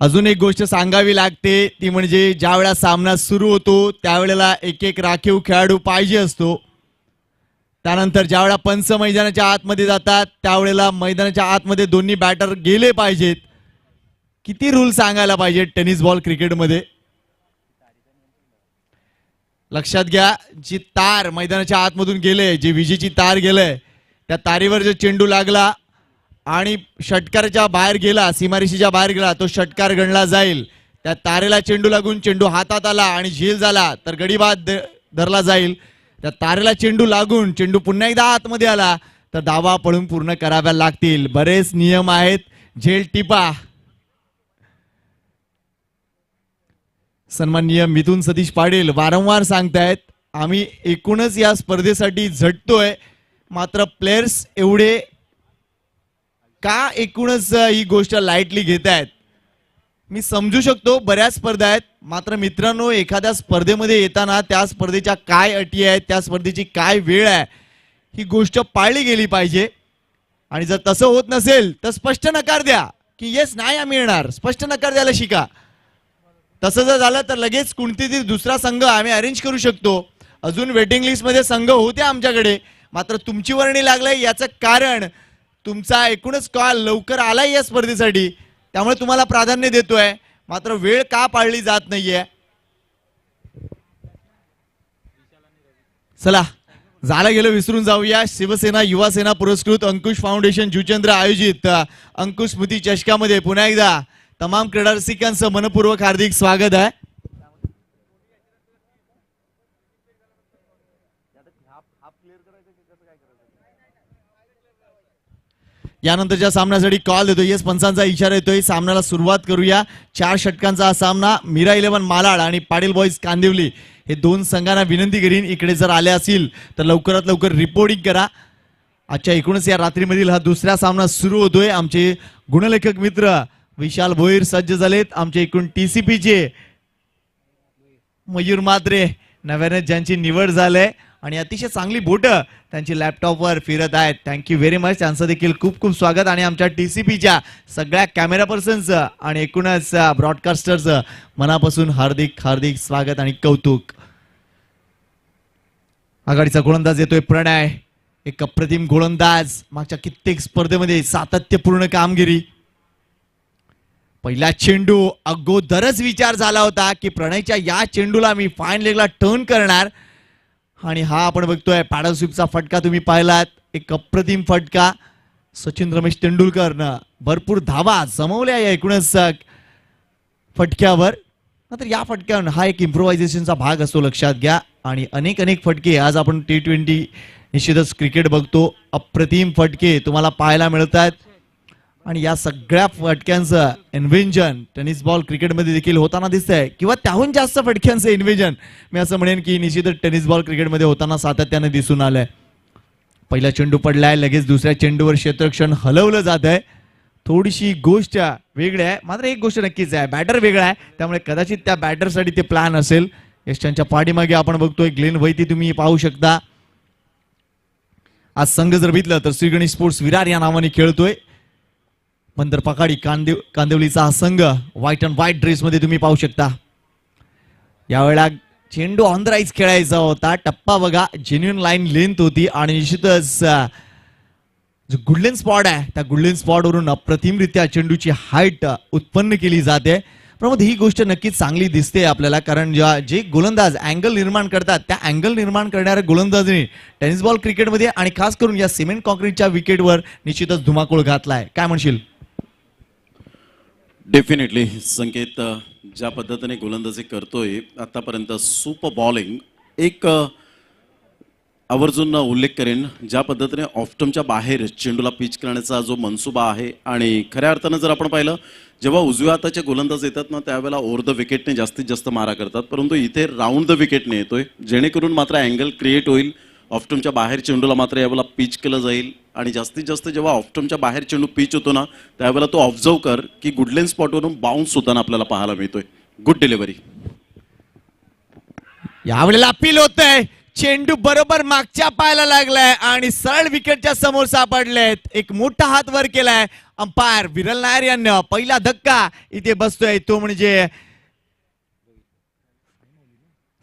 अजून एक गोष्ट सांगावी लागते ती म्हणजे ज्या वेळा सामना सुरू होतो त्यावेळेला एक एक राखीव खेळाडू पाहिजे असतो. त्यानंतर ज्या वेळा पंच मैदानाच्या आतमध्ये जातात त्यावेळेला मैदानाच्या आतमध्ये दोन्ही बॅटर गेले पाहिजेत. किती रूल सांगायला पाहिजे टेनिस बॉल क्रिकेटमध्ये. लक्षात घ्या, जी तार मैदानाच्या आतमधून गेले, जी विजेची तार गेले, त्या तारीवर जो चेंडू लागला आणि षटकाराच्या बाहेर गेला, सीमारेषेच्या बाहेर गेला, तो षटकार गणला जाईल. त्या तारेला चेंडू लागून चेंडू हातात आला आणि झेल झाला तर गडी बाद धरला जाईल. त्या तारेला चेंडू लागून चेंडू पुन्हा एकदा आतमध्ये आला तर धावा पळून पूर्ण कराव्या लागतील. बरेच नियम आहेत. झेल टिपा. सन्माननीय मिथुन सतीश पाटील वारंवार सांगतायत आम्ही एकूणच या स्पर्धेसाठी झटतोय, मात्र प्लेयर्स एवढे का एकूणच ही गोष्ट लाईटली घेत आहेत. मी समजू शकतो बऱ्याच स्पर्धा आहेत, मात्र मित्रांनो एखाद्या स्पर्धेमध्ये येताना त्या स्पर्धेच्या काय अटी आहेत, त्या स्पर्धेची काय वेळ आहे, ही गोष्ट पाळली गेली पाहिजे. आणि जर तसं होत नसेल तर स्पष्ट नकार द्या की येस नाही आम्ही येणार. स्पष्ट नकार द्यायला शिका. तसं जर झालं तर लगेच कोणतीतरी दुसरा संघ आम्ही अरेंज करू शकतो. अजून वेटिंग लिस्टमध्ये संघ होते आमच्याकडे, मात्र तुमची वर्णी लागलाय याचं कारण तुमचा एकूणच कॉल लवकर आलाय या स्पर्धेसाठी, त्यामुळे तुम्हाला प्राधान्य देतोय, मात्र वेळ का पाळली जात नाहीये. चला झालं गेलं विसरून जाऊया. शिवसेना युवा सेना पुरस्कृत अंकुश फाउंडेशन जुचंद्र आयोजित अंकुश स्मृती चषकामध्ये पुन्हा एकदा तमाम क्रीडा रसिकांचं मनपूर्वक हार्दिक स्वागत आहे. यानंतरच्या सामन्यासाठी कॉल देतोय. येस पंचांचा इशारा येतोय. सामन्याला सुरुवात करूया. 4 षटकांचा हा सामना. मीरा 11 मालाड आणि पाटील बॉईज कांदिवली हे दोन संघांना विनंती करीन इकडे जर आले असतील तर लवकरात लवकर रिपोर्टिंग करा. आजच्या एकूणच या रात्रीमधील हा दुसरा सामना सुरू होतोय. आमचे गुणलेखक मित्र विशाल भोईर सज्ज झालेत. आमचे एकूण टीसीपीचे मयूर मात्रे नव्याने ज्यांची निवड झाली आणि अतिशय चांगली बोटं त्यांची लॅपटॉपवर फिरत आहेत. Thank you very much. त्यांचं देखील खूप खूप स्वागत. आणि आमच्या टीसीपीच्या सगळ्या कॅमेरा पर्सनचं आणि एकूणच ब्रॉडकास्टरचं मनापासून हार्दिक हार्दिक स्वागत आणि कौतुक. आघाडीचा गोलंदाज येतोय प्रणय. एक अप्रतिम गोलंदाज. मागच्या कित्येक स्पर्धेमध्ये सातत्यपूर्ण कामगिरी. पहिला चेंडू अगोदरच विचार झाला होता की प्रणयच्या या चेंडूला मी फाईन लेगला टर्न करणार, आणि हा आपण बघतोय पॅडल स्वीपचा फटका तुम्ही पाहिलात. एक अप्रतिम फटका. सचिन रमेश तेंडुलकरनं भरपूर धावा जमवल्या या एकूणच फटक्यावर. मात्र या फटक्यावर हा एक इम्प्रोव्हायझेशनचा भाग असतो, लक्षात घ्या. आणि अनेक अनेक फटके आज आपण T20 निश्चितच क्रिकेट बघतो. अप्रतिम फटके तुम्हाला पाहायला मिळतात. आणि या सगळ्या फटक्यांचं इन्व्हेंजन टेनिस बॉल क्रिकेटमध्ये देखील होताना दिसतंय, किंवा त्याहून जास्त फटक्यांचं इन्व्हेंजन मी असं म्हणेन की निश्चितच टेनिस बॉल क्रिकेटमध्ये होताना सातत्याने दिसून आलंय. पहिला चेंडू पडलाय, लगेच दुसऱ्या चेंडूवर क्षेत्ररक्षण हलवलं जात आहे. थोडीशी गोष्ट वेगळी आहे, मात्र एक गोष्ट नक्कीच आहे, बॅटर वेगळा आहे, त्यामुळे कदाचित त्या बॅटरसाठी ते प्लॅन असेल. यशांच्या पाठीमागे आपण बघतोय ग्लेन वैती तुम्ही पाहू शकता. आज संघ जर बघितलं तर श्री गणेश स्पोर्ट्स विरार या नावाने खेळतोय. बंदर पकाडी कांदिवलीचा हा संघ व्हाईट अँड व्हाईट ड्रेस मध्ये तुम्ही पाहू शकता. यावेळेला चेंडू ऑन द राईज खेळायचा होता. टप्पा बघा, जेन्युइन लाईन लेंथ होती आणि निश्चितच जो गुडलेन स्पॉट आहे त्या गुडलेन स्पॉट वरून अप्रतिमरित्या चेंडूची हाईट उत्पन्न केली जाते. पण ही गोष्ट नक्कीच चांगली दिसते आपल्याला, कारण जे गोलंदाज अँगल निर्माण करतात त्या अँगल निर्माण करणाऱ्या गोलंदाजांनी टेनिस बॉल क्रिकेटमध्ये आणि खास करून या सिमेंट कॉन्क्रीटच्या विकेटवर निश्चितच धुमाकूळ घातलाय. काय म्हणशील? डेफिनेटली संकेत ज्या पद्धतीने गोलंदाजी करतोय आतापर्यंत सुपर बॉलिंग. एक आवर्जून उल्लेख करेन ज्या पद्धतीने ऑफ्टमच्या बाहेर चेंडूला पिच करण्याचा जो मनसुबा आहे, आणि खऱ्या अर्थानं जर आपण पाहिलं जेव्हा उजव्या हाताचे गोलंदाज येतात ना त्यावेळेला ओव्हर द विकेटने जास्तीत जास्त मारा करतात, परंतु इथे राऊंड द विकेटने येतोय जेणेकरून मात्र अँगल क्रिएट होईल. ऑफ्टमच्या बाहेर चेंडूला मात्र यावेळेला पिच केलं जाईल, आणि जास्तीत जास्त जेव्हा ऑफ्टमच्या बाहेर चेंडू पिच होतो ना त्यावेळेला तो ऑब्झर्व कर की गुडलेन स्पॉटवरून बाउन्स होताना आपल्याला पाहायला मिळतोय. Good delivery. यावेळेला अपील होत आहे. चेंडू बरोबर मागच्या पायाला लागलाय आणि सरळ विकेटच्या समोर सापडलेत. एक मोठा हात वर केलाय अंपायर विरल नायर यांना. पहिला धक्का इथे बसतोय तो म्हणजे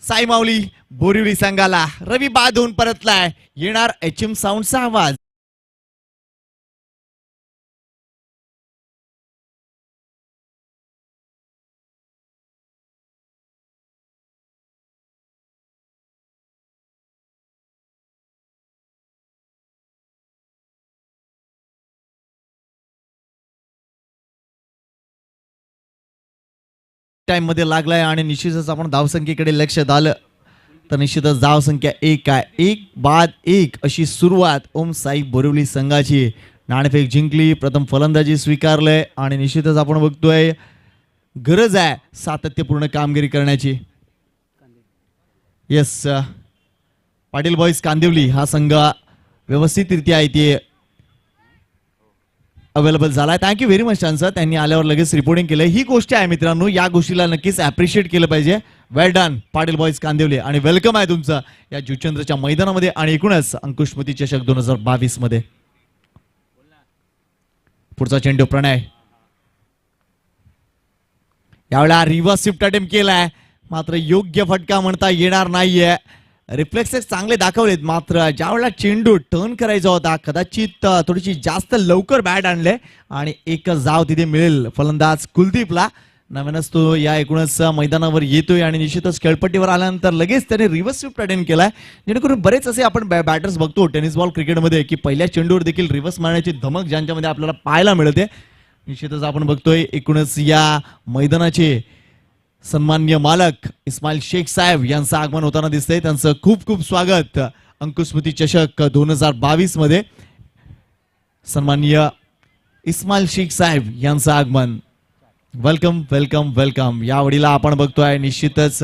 साई माऊली बोरिवली संघाला. रवी बाद होऊन परतलाय. येणार HM साऊंडचा आवाज. टाइम मध्ये लागलाय आणि निश्चितच आपण धावसंख्येकडे लक्ष झालं तर निश्चितच धावसंख्या 1 आहे. 1-1 अशी सुरुवात ओम साई बोरिवली संघाची. नाणेफेक जिंकली, प्रथम फलंदाजी स्वीकारलंय आणि निश्चितच आपण बघतोय गरज आहे सातत्यपूर्ण कामगिरी करण्याची. येस, पाटील बॉईज कांदिवली हा संघ व्यवस्थितरित्या इथे अवेलेबल झालाय. Thank you very much sir. त्यांनी आल्यावर लगेच रिपोर्टिंग केलं. ही गोष्ट आहे मित्रांनो, या गोष्टीला नक्कीच अप्रिशिएट केलं पाहिजे. वेल डन पाटील बॉईज कांदिवली आणि वेलकम आहे तुमचं या जुचंद्रच्या मैदानामध्ये आणि एकूणच अंकुशमती चषक 2022 मध्ये. पुढचा चेंडू प्रणय. यावेळेला रिव्हर्स स्विफ्ट अटेम्प्ट केलाय मात्र योग्य फटका म्हणता येणार नाहीये. रिफ्लेक्सेस चांगले दाखवलेत मात्र ज्यावेळेला चेंडू टर्न करायचा होता कदाचित थोडीशी जास्त लवकर बॅट आणले आणि एक जाव तिथे मिळेल फलंदाज कुलदीपला. नवीनच तो या एकूणच मैदानावर येतोय आणि निश्चितच खेळपट्टीवर आल्यानंतर लगेच त्याने रिव्हर्स स्विफ्ट अटेम्प्ट केलाय. जेणेकरून बरेच असे आपण बॅटर्स बघतो टेनिस बॉल क्रिकेटमध्ये की पहिल्या चेंडूवर देखील रिव्हर्स मारण्याची धमक ज्यांच्यामध्ये आपल्याला पाहायला मिळते. निश्चितच आपण बघतोय एकूणच या मैदानाचे सन्माननीय मालक इस्माईल शेख साहेब यांचं आगमन होताना दिसतंय. त्यांचं खूप खूप स्वागत अंकुशमती चषक 2022 मध्ये. सन्माननीय इस्माईल शेख साहेब यांचं आगमन. Welcome welcome welcome. यावेळीला आपण बघतोय निश्चितच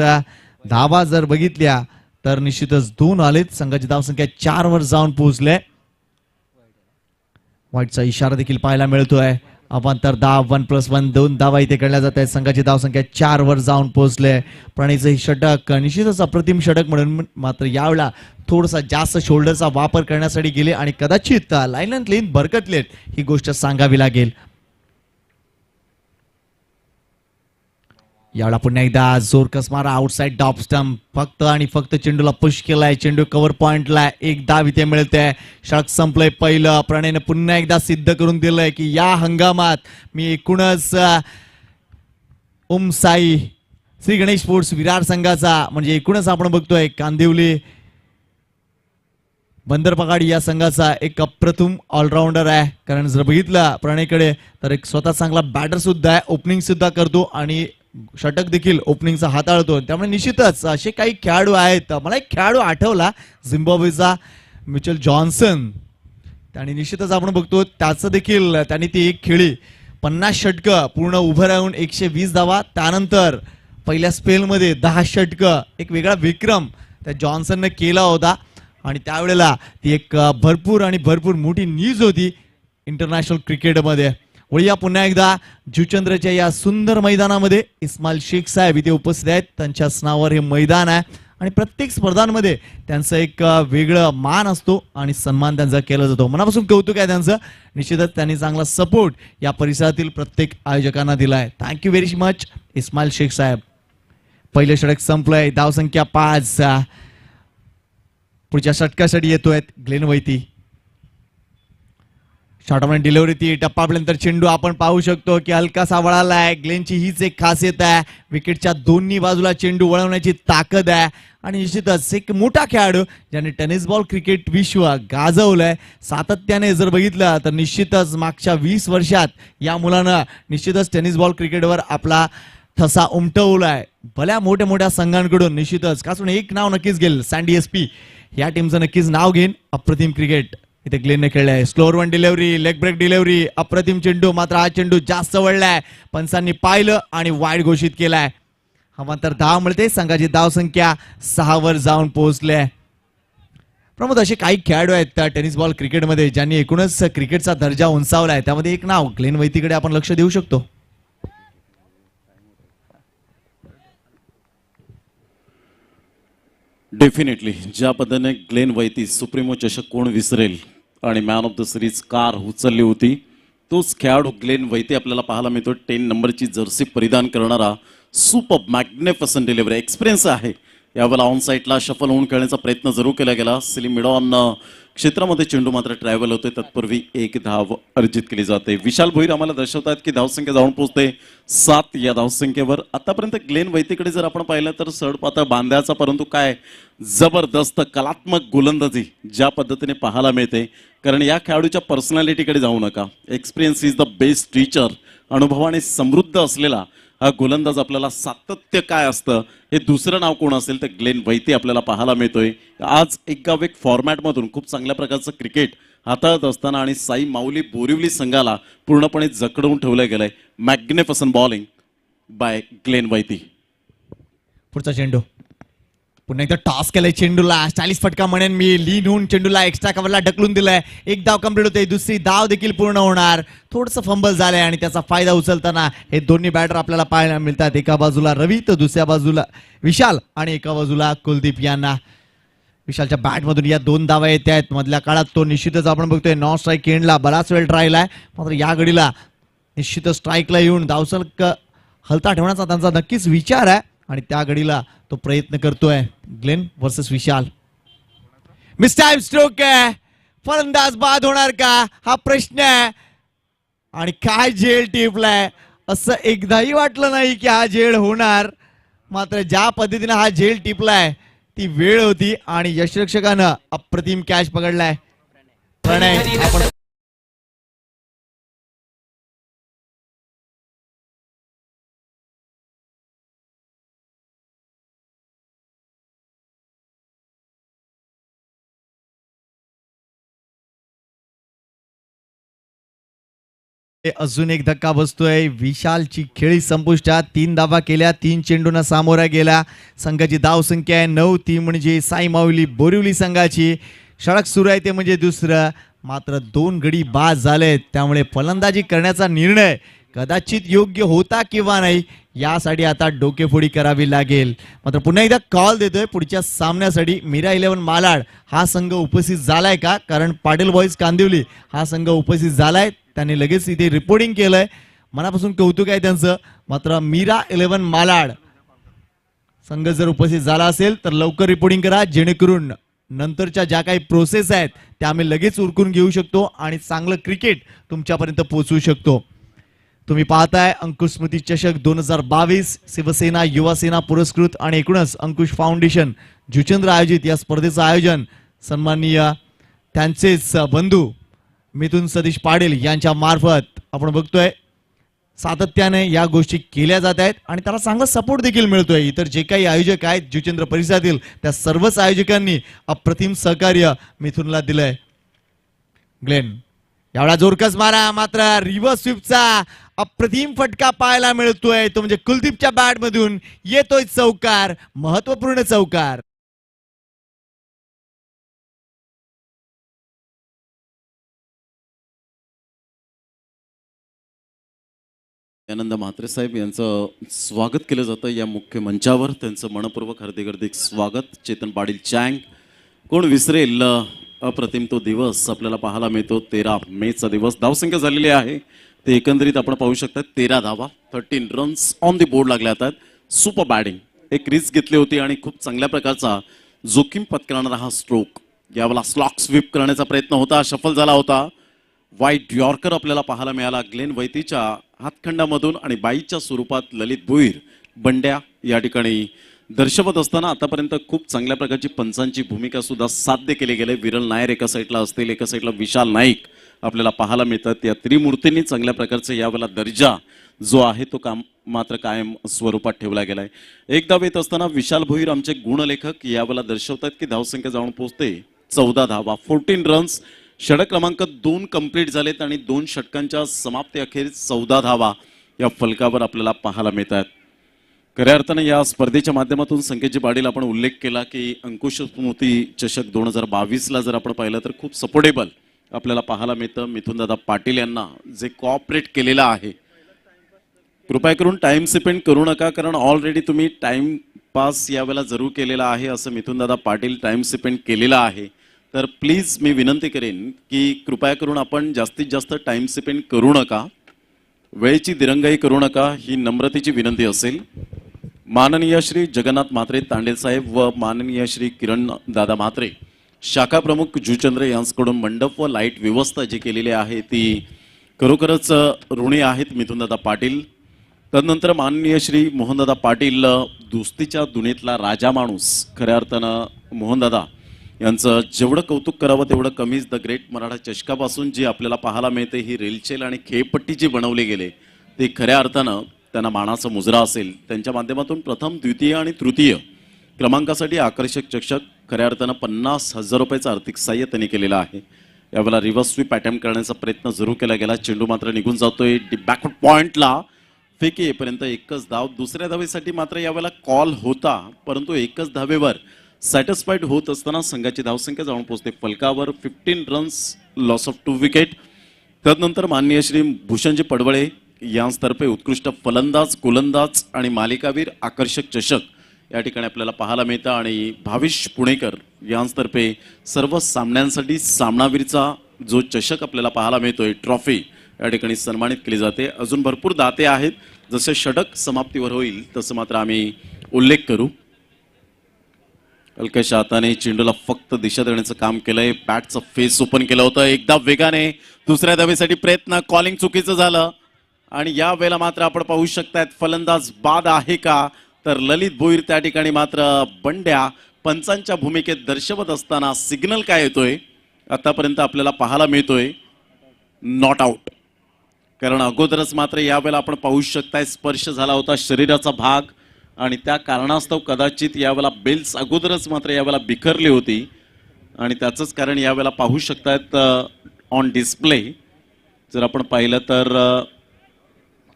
धावा जर बघितल्या तर निश्चितच 2 आलेत. संघाची धावसंख्या 4 वर जाऊन पोहोचले. व्हाईटचा इशारा देखील पाहायला मिळतोय. अवांतर धाव 1+1 2 धावा इथे खेळल्या जात आहेत. संघाची धावसंख्या 4 वर जाऊन पोहोचले. प्रणयचं हे षटक निश्चितच अप्रतिम षटक म्हणून मात्र यावेळेला थोडासा जास्त शोल्डरचा वापर करण्यासाठी गेले आणि कदाचित लाईन अँड लेन भरकटलेत ही गोष्ट सांगावी लागेल. यावेळेला पुन्हा एकदा जोरकस मारा आउटसाइड डॉप स्टंप. फक्त आणि फक्त चेंडूला पुश केलाय. चेंडू कव्हर पॉइंटला. एक धाव इथे मिळते. षटक संपलंय पहिलं. प्रणयने पुन्हा एकदा सिद्ध करून दिलंय की या हंगामात मी एकूणच ओम साई श्री गणेश स्पोर्ट्स विरार संघाचा म्हणजे एकूणच आपण बघतोय कांदिवली बंदरपगाडी या संघाचा एक अप्रतिम ऑलराऊंडर आहे. कारण जर बघितलं प्रणयकडे तर एक स्वतः चांगला बॅटर सुद्धा आहे. ओपनिंग सुद्धा करतो आणि षटक देखील ओपनिंगचा हाताळतो. त्यामुळे निश्चितच असे काही खेळाडू आहेत. मला एक खेळाडू आठवला झिम्बाब्वेचा मिचेल जॉन्सन. आणि निश्चितच आपण बघतो त्याचं देखील त्यांनी ती एक खेळी 50 षटकं पूर्ण उभं राहून 120 धावा. त्यानंतर पहिल्या स्पेलमध्ये 10 षटकं एक वेगळा विक्रम त्या जॉन्सनने केला होता आणि त्यावेळेला ती एक भरपूर मोठी न्यूज होती इंटरनॅशनल क्रिकेटमध्ये. वळूया पुन्हा एकदा जुचंद्रच्या या सुंदर मैदानामध्ये. इस्माईल शेख साहेब इथे उपस्थित आहेत. त्यांच्याच नावावर हे मैदान आहे आणि प्रत्येक स्पर्धांमध्ये त्यांचं एक वेगळं मान असतो आणि सन्मान त्यांचा केला जातो. मनापासून कौतुक आहे त्यांचं. निश्चितच त्यांनी चांगला सपोर्ट या परिसरातील प्रत्येक आयोजकांना दिलाय. Thank you very much Ismail Sheikh साहेब. पहिलं षटक संपलंय. धावसंख्या 5. पुढच्या षटकासाठी येतोय ग्लेन वैती. शॉर्टमॅन डिलिव्हरी ती टप्पापर्यंत चेंडू आपण पाहू शकतो की हलकासा वळालाय. ग्लेनची हीच एक खासियत आहे. विकेटच्या दोन्ही बाजूला चेंडू वळवण्याची ताकद आहे आणि निश्चितच एक मोठा खेळाडू ज्याने टेनिस बॉल क्रिकेट विश्व गाजवलंय. सातत्याने जर बघितलं तर निश्चितच मागच्या 20 वर्षात या मुलानं निश्चितच टेनिस बॉल क्रिकेटवर आपला ठसा उमटवलाय. भल्या मोठ्या संघांकडून निश्चितच कासून एक नाव नक्कीच घेईल. सँडी SP या टीमचं नक्कीच नाव घेईन. अप्रतिम क्रिकेट इथे ग्लेनने खेळलाय. Slower one delivery, leg break delivery, अप्रतिम चेंडू. मात्र हा चेंडू जास्त वळलाय. पंचांनी पाहिलं आणि वाईड घोषित केलाय. हवांतर धाव मिळते. संघाची धावसंख्या 6 वर जाऊन पोहोचले. प्रमोद असे काही खेळाडू आहेत टेनिस बॉल क्रिकेटमध्ये ज्यांनी एकूणच क्रिकेटचा दर्जा उंचावलाय. त्यामध्ये एक नाव ग्लेन वैतीकडे आपण लक्ष देऊ शकतो. डेफिनेटली ज्या पद्धतीने ग्लेन वैती सुप्रीमो चषक कोण विसरेल आणि man of the series car उचलली होती, तोच खेळाडू ग्लेन वैती आपल्याला पाहायला मिळतो. 10 नंबरची जर्सी परिधान करणारा सुपर मॅग्निफिसंट डिलिव्हरी एक्सपिरियन्स आहे. यावेळेला ऑन साईडला शफल होऊन खेळण्याचा प्रयत्न जरूर केला गेला. सिलिम मिड ऑन क्षेत्रामध्ये चेंडू मात्र ट्रॅव्हल होते. तत्पूर्वी एक धाव अर्जित केली जाते. विशाल भोईर आम्हाला दर्शवतात की धावसंख्या जाऊन पोहोचते 7 या धावसंख्येवर. आतापर्यंत ग्लेन वैतीकडे जर आपण पाहिलं तर सडपातळ बांध्याचा, परंतु काय जबरदस्त कलात्मक गोलंदाजी ज्या पद्धतीने पाहायला मिळते. कारण या खेळाडूच्या पर्सनॅलिटीकडे जाऊ नका. Experience is the best teacher. अनुभवाने समृद्ध असलेला हा गोलंदाज आपल्याला सातत्य काय असतं हे दुसरं नाव कोण असेल तर ग्लेन वैती आपल्याला पाहायला मिळतोय. आज एक गाव एक फॉर्मॅटमधून खूप चांगल्या प्रकारचं क्रिकेट हाताळत असताना आणि साई माऊली बोरिवली संघाला पूर्णपणे जखडवून ठेवलं गेलंय. मॅग्निफिसंट बॉलिंग बाय ग्लेन वैती. पुढचा चेंडू पुन्हा एकदा टॉस केलाय चेंडूला. 40 फटका म्हणेन मी. लीन होऊन चेंडूला एक्स्ट्रा कव्हरला ढकलून दिलाय. एक धाव कंप्लीट होते. दुसरी धाव देखील पूर्ण होणार. थोडंसं फंबल झालंय आणि त्याचा फायदा उचलताना हे दोन्ही बॅटर आपल्याला पाहायला मिळतात. एका बाजूला रवी तर दुसऱ्या बाजूला विशाल आणि एका बाजूला कुलदीप यांना. विशालच्या बॅटमधून या 2 धावा येत आहेत. मधल्या काळात तो निश्चितच आपण बघतोय नॉन स्ट्राईक एंडला बराच वेळ ट्रायलाय, मात्र या घडीला निश्चितच स्ट्राईकला येऊन धावसलक हलता ठेवण्याचा त्यांचा नक्कीच विचार आहे आणि त्या घडीला तो प्रयत्न करतोय. ग्लेन वर्सेस विशाल. मिस टाइम स्ट्रोक आहे. फलंदाज बाद होणार का हा प्रश्न आहे. आणि काय झेल टिपलाय असं एकदाही वाटलं नाही की हा झेल होणार, मात्र ज्या पद्धतीने हा झेल टिपलाय ती वेळ होती आणि यष्टिरक्षकानं अप्रतिम कॅच पकडलाय. प्रणय आपण अजून एक धक्का बसतोय. विशालची खेळी संपुष्टात. 3 धावा केल्या, 3 चेंडूंना सामोरा गेला. संघाची धाव संख्या आहे 9. ती म्हणजे साई माऊली बोरिवली संघाची. षटक सुरू आहे ते म्हणजे दुसरं, मात्र 2 गडी बाद झालेत. त्यामुळे फलंदाजी करण्याचा निर्णय कदाचित योग्य होता किंवा नाही यासाठी आता डोकेफोडी करावी लागेल. मात्र पुन्हा एकदा कॉल देतोय पुढच्या सामन्यासाठी. मीरा 11 मालाड हा संघ उपस्थित झालाय का, कारण पाटील बॉईज कांदिवली हा संघ उपस्थित झालाय. त्यांनी लगेच इथे रिपोर्टिंग केलंय. मनापासून कौतुक आहे त्यांचं. मात्र मीरा 11 मालाड संघ जर उपस्थित झाला असेल तर लवकर रिपोर्टिंग करा, जेणेकरून नंतरच्या ज्या काही प्रोसेस आहेत त्या आम्ही लगेच उरकून घेऊ शकतो आणि चांगलं क्रिकेट तुमच्यापर्यंत पोहोचवू शकतो. तुम्ही पाहताय अंकुश स्मृती चषक 2022 शिवसेना युवासेना पुरस्कृत आणि एकूणच अंकुश फाउंडेशन जुचंद्र आयोजित या स्पर्धेचं आयोजन सन्माननीय त्यांचेच बंधू मिथुन सतीश पाटील यांच्या मार्फत आपण बघतोय. सातत्याने या गोष्टी केल्या जात आहेत आणि त्याला चांगला सपोर्ट देखील मिळतोय. इतर जे काही आयोजक आहेत जुचंद्र परिसरातील त्या सर्वच आयोजकांनी अप्रतिम सहकार्य मिथुनला दिलंय. ग्लेन एवढा जोरकस मारा, मात्र रिव्हर्स स्वीपचा अप्रतिम फटका पाहायला मिळतोय. तो म्हणजे कुलदीपच्या बॅट मधून येतोय चौकार, महत्वपूर्ण चौकार. आनंद म्हात्रे साहेब यांचं स्वागत केलं जातं या मुख्य मंचावर. त्यांचं मनपूर्वक हार्दिक हार्दिक स्वागत. चेतन पाटील चँग कोण विसरेल अप्रतिम तो दिवस आपल्याला पाहायला मिळतो. 13 मेचा दिवस. धावसंख्या झालेली आहे ते एकंदरीत आपण पाहू शकता 13 धावा, 13 रन्स ऑन दी बोर्ड लागले आहेत. Super batting. एक रिस्क घेतली होती आणि खूप चांगल्या प्रकारचा जोखीम पत्करणारा हा स्ट्रोक. यावेळेला स्लॉक स्वीप करण्याचा प्रयत्न होता, सफल झाला होता. व्हाईट यॉर्कर आपल्याला पाहायला मिळाला ग्लेन वैतीच्या हातखंडामधून आणि बाईच्या स्वरूपात ललित भोईर बंड्या या ठिकाणी दर्शवत असताना आतापर्यंत खूप चांगल्या प्रकारची पंचांची भूमिका सुद्धा साध्य केली गेली. विरल नायर एका साईडला असतील, एका साईडला विशाल नाईक आपल्याला पाहायला मिळतात. या त्रिमूर्तींनी चांगल्या प्रकारचा यावेळेला दर्जा जो आहे तो मात्र कायम स्वरूपात ठेवला गेलाय. एक धाव येत असताना विशाल भोईर आमचे गुणलेखक यावेळेला दर्शवतात की धावसंख्या जाऊन पोहोचते 14 धावा, 14 रन्स. षटक क्रमांक 2 कंप्लीट झालेत आणि 2 षटकांच्या समाप्ती अखेर 14 धावा या फलकावर आपल्याला पाहायला मिळतात. खऱ्या अर्थानं या स्पर्धेच्या माध्यमातून संकेतजी पाटील आपण उल्लेख केला की अंकुश स्मृती चषक 2022ला जर आपण पाहिलं तर खूप सपोर्टेबल आपल्याला पाहायला मिळतं. मिथुन दादा पाटील यांना जे कोऑपरेट केलेलं आहे कृपया करून टाइम स्पेंड करू नका, कारण ऑलरेडी तुम्ही टाइम पास यावेळेला जरूर केलेला आहे असं मिथुन दादा पाटील टाइम स्पेंड केलेला आहे. तर प्लीज मी विनंती करेन की कृपया करून आपण जास्तीत जास्त टाइम स्पेंड करू नका, वेळेची दिरंगाई करू नका, ही नम्रतेची विनंती असेल. माननीय श्री जगन्नाथ म्हात्रे तांडेल साहेब व माननीय श्री किरण दादा म्हात्रे शाखा प्रमुख जुचंद्र यांच्याकडून मंडप व लाईट व्यवस्था जी केलेली आहे ती खरोखरच ऋणी आहेत मिथुनदादा पाटील. तदनंतर माननीय श्री मोहनदादा पाटील दोस्तीच्या दुनियेतला राजा माणूस, खऱ्या अर्थानं मोहनदादा यांचं जेवढं कौतुक करावं तेवढं कमीच. द ग्रेट मराठा चषकापासून जी आपल्याला पाहायला मिळते ही रेलचेल आणि खेळपट्टी जी बनवली गेले ते खऱ्या अर्थानं त्यांना मानाचा मुजरा असेल. त्यांच्या माध्यमातून प्रथम, द्वितीय आणि तृतीय क्रमांकासाठी आकर्षक चषक खऱ्या अर्थानं 50,000 रुपयाचं आर्थिक सहाय्य त्यांनी केलेलं आहे. यावेळेला रिव्हर्स स्वीप अटेम्प्ट करण्याचा प्रयत्न जरूर केला गेला. चेंडू मात्र निघून जातोय बॅकवर्ड पॉइंटला. फेकी येईपर्यंत एकच धाव. दुसऱ्या धावेसाठी मात्र यावेळेला कॉल होता, परंतु एकच धावेवर सॅटिस्फाईड होत असताना संघाची धावसंख्या जाऊन पोहोचते फलकावर. 15 रन्स, लॉस ऑफ 2 विकेट. तदनंतर माननीय श्री भूषणजी पडवळे यांतर्फे उत्कृष्ट फलंदाज, गोलंदाज आणि मालिकावीर आकर्षक चषक या ठिकाणी आपल्याला पाहायला मिळतं. आणि भाविश पुणेकर यांतर्फे सर्व सामन्यांसाठी सामनावीरचा जो चषक आपल्याला पाहायला मिळतोय, ट्रॉफी या ठिकाणी सन्मानित केली जाते. अजून भरपूर दाते आहेत, जसे षटक समाप्तीवर होईल तसं मात्र आम्ही उल्लेख करू. हलक्याशा हाताने चेंडूला फक्त दिशा देण्याचं काम केलंय. बॅटचं फेस ओपन केलं होतं. एकदा वेगाने दुसऱ्या धावेसाठी प्रयत्न, कॉलिंग चुकीचं झालं. आणि या वेळेला मात्र आपण पाहू शकतायत फलंदाज बाद आहे का, तर ललित भोईर त्या ठिकाणी मात्र बंड्या पंचांच्या भूमिकेत दर्शवत असताना सिग्नल काय येतोय आतापर्यंत आपल्याला पाहायला मिळतोय, नॉट आउट. कारण अगोदरच मात्र यावेळेला आपण पाहू शकताय स्पर्श झाला होता शरीराचा भाग आणि त्या कारणास्तव कदाचित यावेळेला बेल्स अगोदरच मात्र यावेळेला बिखरली होती आणि त्याचंच कारण यावेळेला पाहू शकतायत ऑन डिस्प्ले. जर आपण पाहिलं तर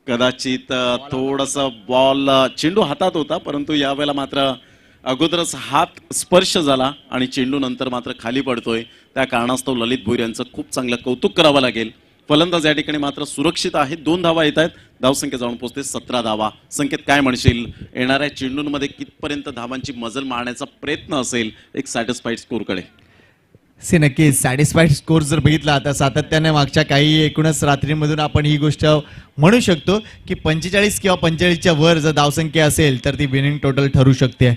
कदाचित थोडासा बॉल चेंडू हातात होता, परंतु यावेळेला मात्र अगोदरच हात स्पर्श झाला आणि चेंडू नंतर मात्र खाली पडतोय. त्या कारणास्तव ललित भोईर यांचं खूप चांगलं कौतुक करावं लागेल. फलंदाज या ठिकाणी मात्र सुरक्षित आहेत. 2 धावा येत आहेत. धावसंख्या जाऊन पोहोचते 17 धावा. संकेत काय म्हणशील, येणाऱ्या चेंडूंमध्ये कितपर्यंत धावांची मजल मारण्याचा प्रयत्न असेल एक सॅटिस्फाईड स्कोरकडे? नक्कीच सॅटिस्फाईड स्कोर जर बघितला तर सातत्याने मागच्या काही एकूणच रात्रीमधून आपण ही गोष्ट म्हणू शकतो की 45 किंवा 45च्या वर जर धावसंख्या असेल तर ती विनिंग टोटल ठरू शकते.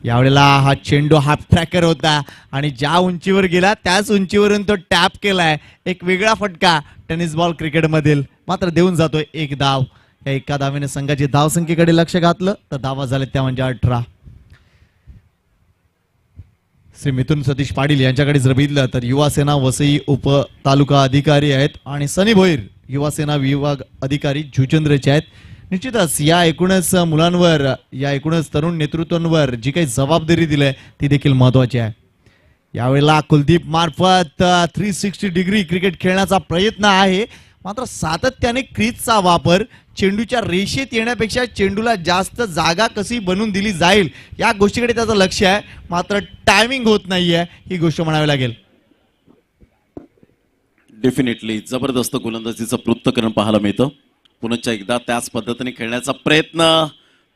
यावेळेला हा चेंडू हाफ ट्रॅकर होता आणि ज्या उंचीवर गेला त्याच उंचीवरून तो टॅप केलाय. एक वेगळा फटका टेनिस बॉल क्रिकेटमधील, मात्र देऊन जातोय एक धाव. या एका धावेने संघाची धावसंख्येकडे लक्ष घातलं तर धावा झाले त्या म्हणजे 18. श्री मिथुन सतीश पाटील यांच्याकडे जर बघितलं तर युवा सेना वसई उप तालुका अधिकारी आहेत आणि सनी भोईर युवा सेना विभाग अधिकारी जुचंद्रचे आहेत. निश्चितच या एकूणच मुलांवर, या एकूणच तरुण नेतृत्वांवर जी काही जबाबदारी दिली ती देखील महत्वाची आहे. यावेळेला कुलदीप मार्फत 360 डिग्री क्रिकेट खेळण्याचा प्रयत्न आहे, मात्र सातत्याने क्रीजचा वापर, चेंडूच्या रेषेत येण्यापेक्षा चेंडूला जास्त जागा कशी बनवून दिली जाईल या गोष्टीकडे त्याचं लक्ष आहे. मात्र टायमिंग होत नाहीये, ही गोष्ट म्हणावी लागेल. डेफिनेटली जबरदस्त गोलंदाजीचं पृथक्करण पाहायला मिळतं. पुन्हा एकदा त्याच पद्धतीने खेळण्याचा प्रयत्न,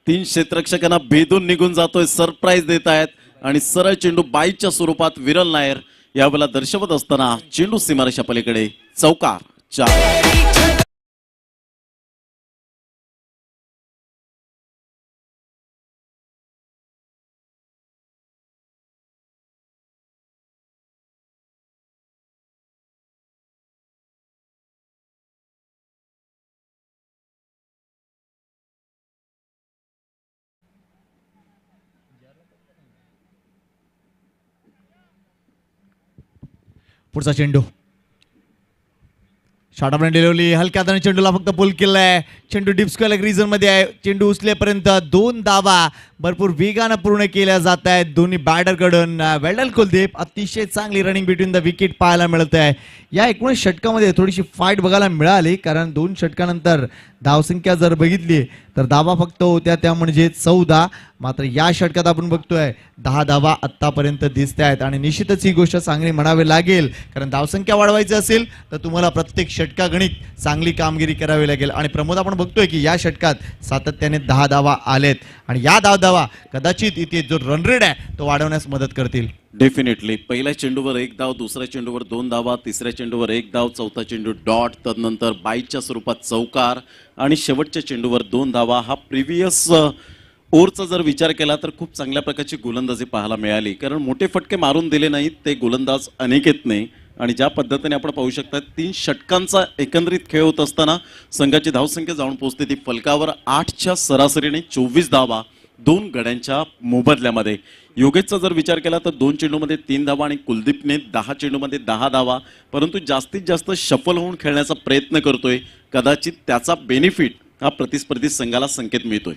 3 क्षेत्ररक्षकांना भेदून निघून जातोय, सरप्राईज देत आहेत आणि सरळ चेंडू बाईच्या स्वरूपात विरल नायर यावेळेला दर्शवत असताना चेंडू सीमारेषा पलीकडे चौकार 4. पुढचा चेंडू शॉर्ट ऑफ डिलिव्हरी, हलक्या हाताने चेंडूला फक्त पुल केलाय. चेंडू डीप स्क्वेअर रीजन मध्ये आहे. चेंडू उचलेपर्यंत 2 धावा भरपूर वेगानं पूर्ण केल्या जात आहेत दोन्ही बॅटरकडून. वेल्डन कुलदीप, अतिशय चांगली रनिंग बिटवीन द विकेट पाहायला मिळत आहे. या 19 षटकामध्ये थोडीशी फाईट बघायला मिळाली, कारण 2 षटकानंतर धावसंख्या जर बघितली तर धावा फक्त होत्या त्या म्हणजे 14. मात्र या षटकात आपण बघतोय 10 धावा आत्तापर्यंत दिसत आहेत आणि निश्चितच ही गोष्ट चांगली म्हणावी लागेल, कारण धावसंख्या वाढवायची असेल तर तुम्हाला प्रत्येक षटक षटका गणित चांगली कामगिरी करावी लागेल. आणि प्रमोद आपण बघतोय की या षटकात सातत्याने 10 धावा आलेत आणि या धावा कदाचित इथे जो रन रेट आहे तो वाढवण्यास मदत करतील. डेफिनेटली पहिल्या चेंडूवर 1 धाव, दुसऱ्या चेंडूवर 2 धावा, तिसऱ्या चेंडूवर 1 धाव, चौथा चेंडू डॉट, तदनंतर बाईच्या स्वरूपात चौकार आणि शेवटच्या चेंडूवर 2 धावा. हा प्रिव्हियस ओव्हरचा जर विचार केला तर खूप चांगल्या प्रकारची गोलंदाजी पाहायला मिळाली, कारण मोठे फटके मारून दिले नाहीत ते गोलंदाज अनिकेतने. आणि ज्या पद्धतीने आपण पाहू शकता 3 षटकांचा एकंदरीत खेळ होत असताना संघाची धावसंख्या जाऊन पोहोचते ती फलकावर 8च्या सरासरीने 24 धावा 2 गड्यांच्या मोबदल्यामध्ये. योगेशचा जर विचार केला तर 2 चेंडूमध्ये 3 धावा आणि कुलदीपने 10 चेंडूमध्ये 10 धावा, परंतु जास्तीत जास्त शफल होऊन खेळण्याचा प्रयत्न करतोय. कदाचित त्याचा बेनिफिट हा प्रतिस्पर्धी संघाला संकेत मिळतोय.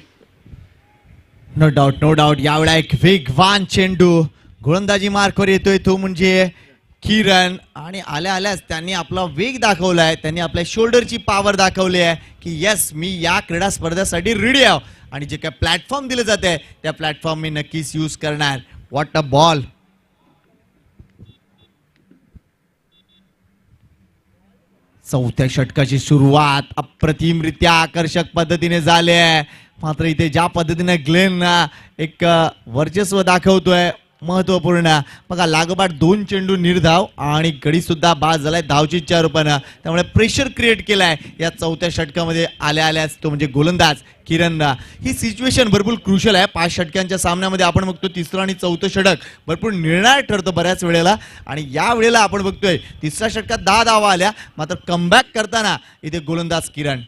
नो डाऊट यावेळा एक वेगवान चेंडू गोलंदाजी मार्कवर येतोय तो म्हणजे किरण. आणि आल्याच त्यांनी आपला वेग दाखवलाय, त्यांनी आपल्या शोल्डरची पॉवर दाखवली आहे की येस मी या क्रीडा स्पर्धेसाठी रेडी आहे आणि जे काय प्लॅटफॉर्म दिले जाते त्या प्लॅटफॉर्म मी नक्कीच यूज करणार. What a ball. चौथ्या षटकाची सुरुवात अप्रतिमरित्या आकर्षक पद्धतीने झाली आहे. मात्र इथे ज्या पद्धतीने ग्लेन एक वर्चस्व दाखवतोय महत्वपूर्ण. बघा लागोपाठ 2 चेंडू निर्धाव आणि गडी सुद्धा बाद झालाय धावची 4 रुपयानं. त्यामुळे प्रेशर क्रिएट केलाय या चौथ्या षटकामध्ये आल्याच तो म्हणजे गोलंदाज किरण. ही सिच्युएशन भरपूर क्रुशल आहे. 5 षटकांच्या सामन्यामध्ये आपण बघतो तिसरं आणि चौथं षटक भरपूर निर्णायक ठरतं बऱ्याच वेळेला. आणि या वेळेला आपण बघतोय तिसऱ्या षटकात 10 धावा आल्या, मात्र कमबॅक करताना इथे गोलंदाज किरण.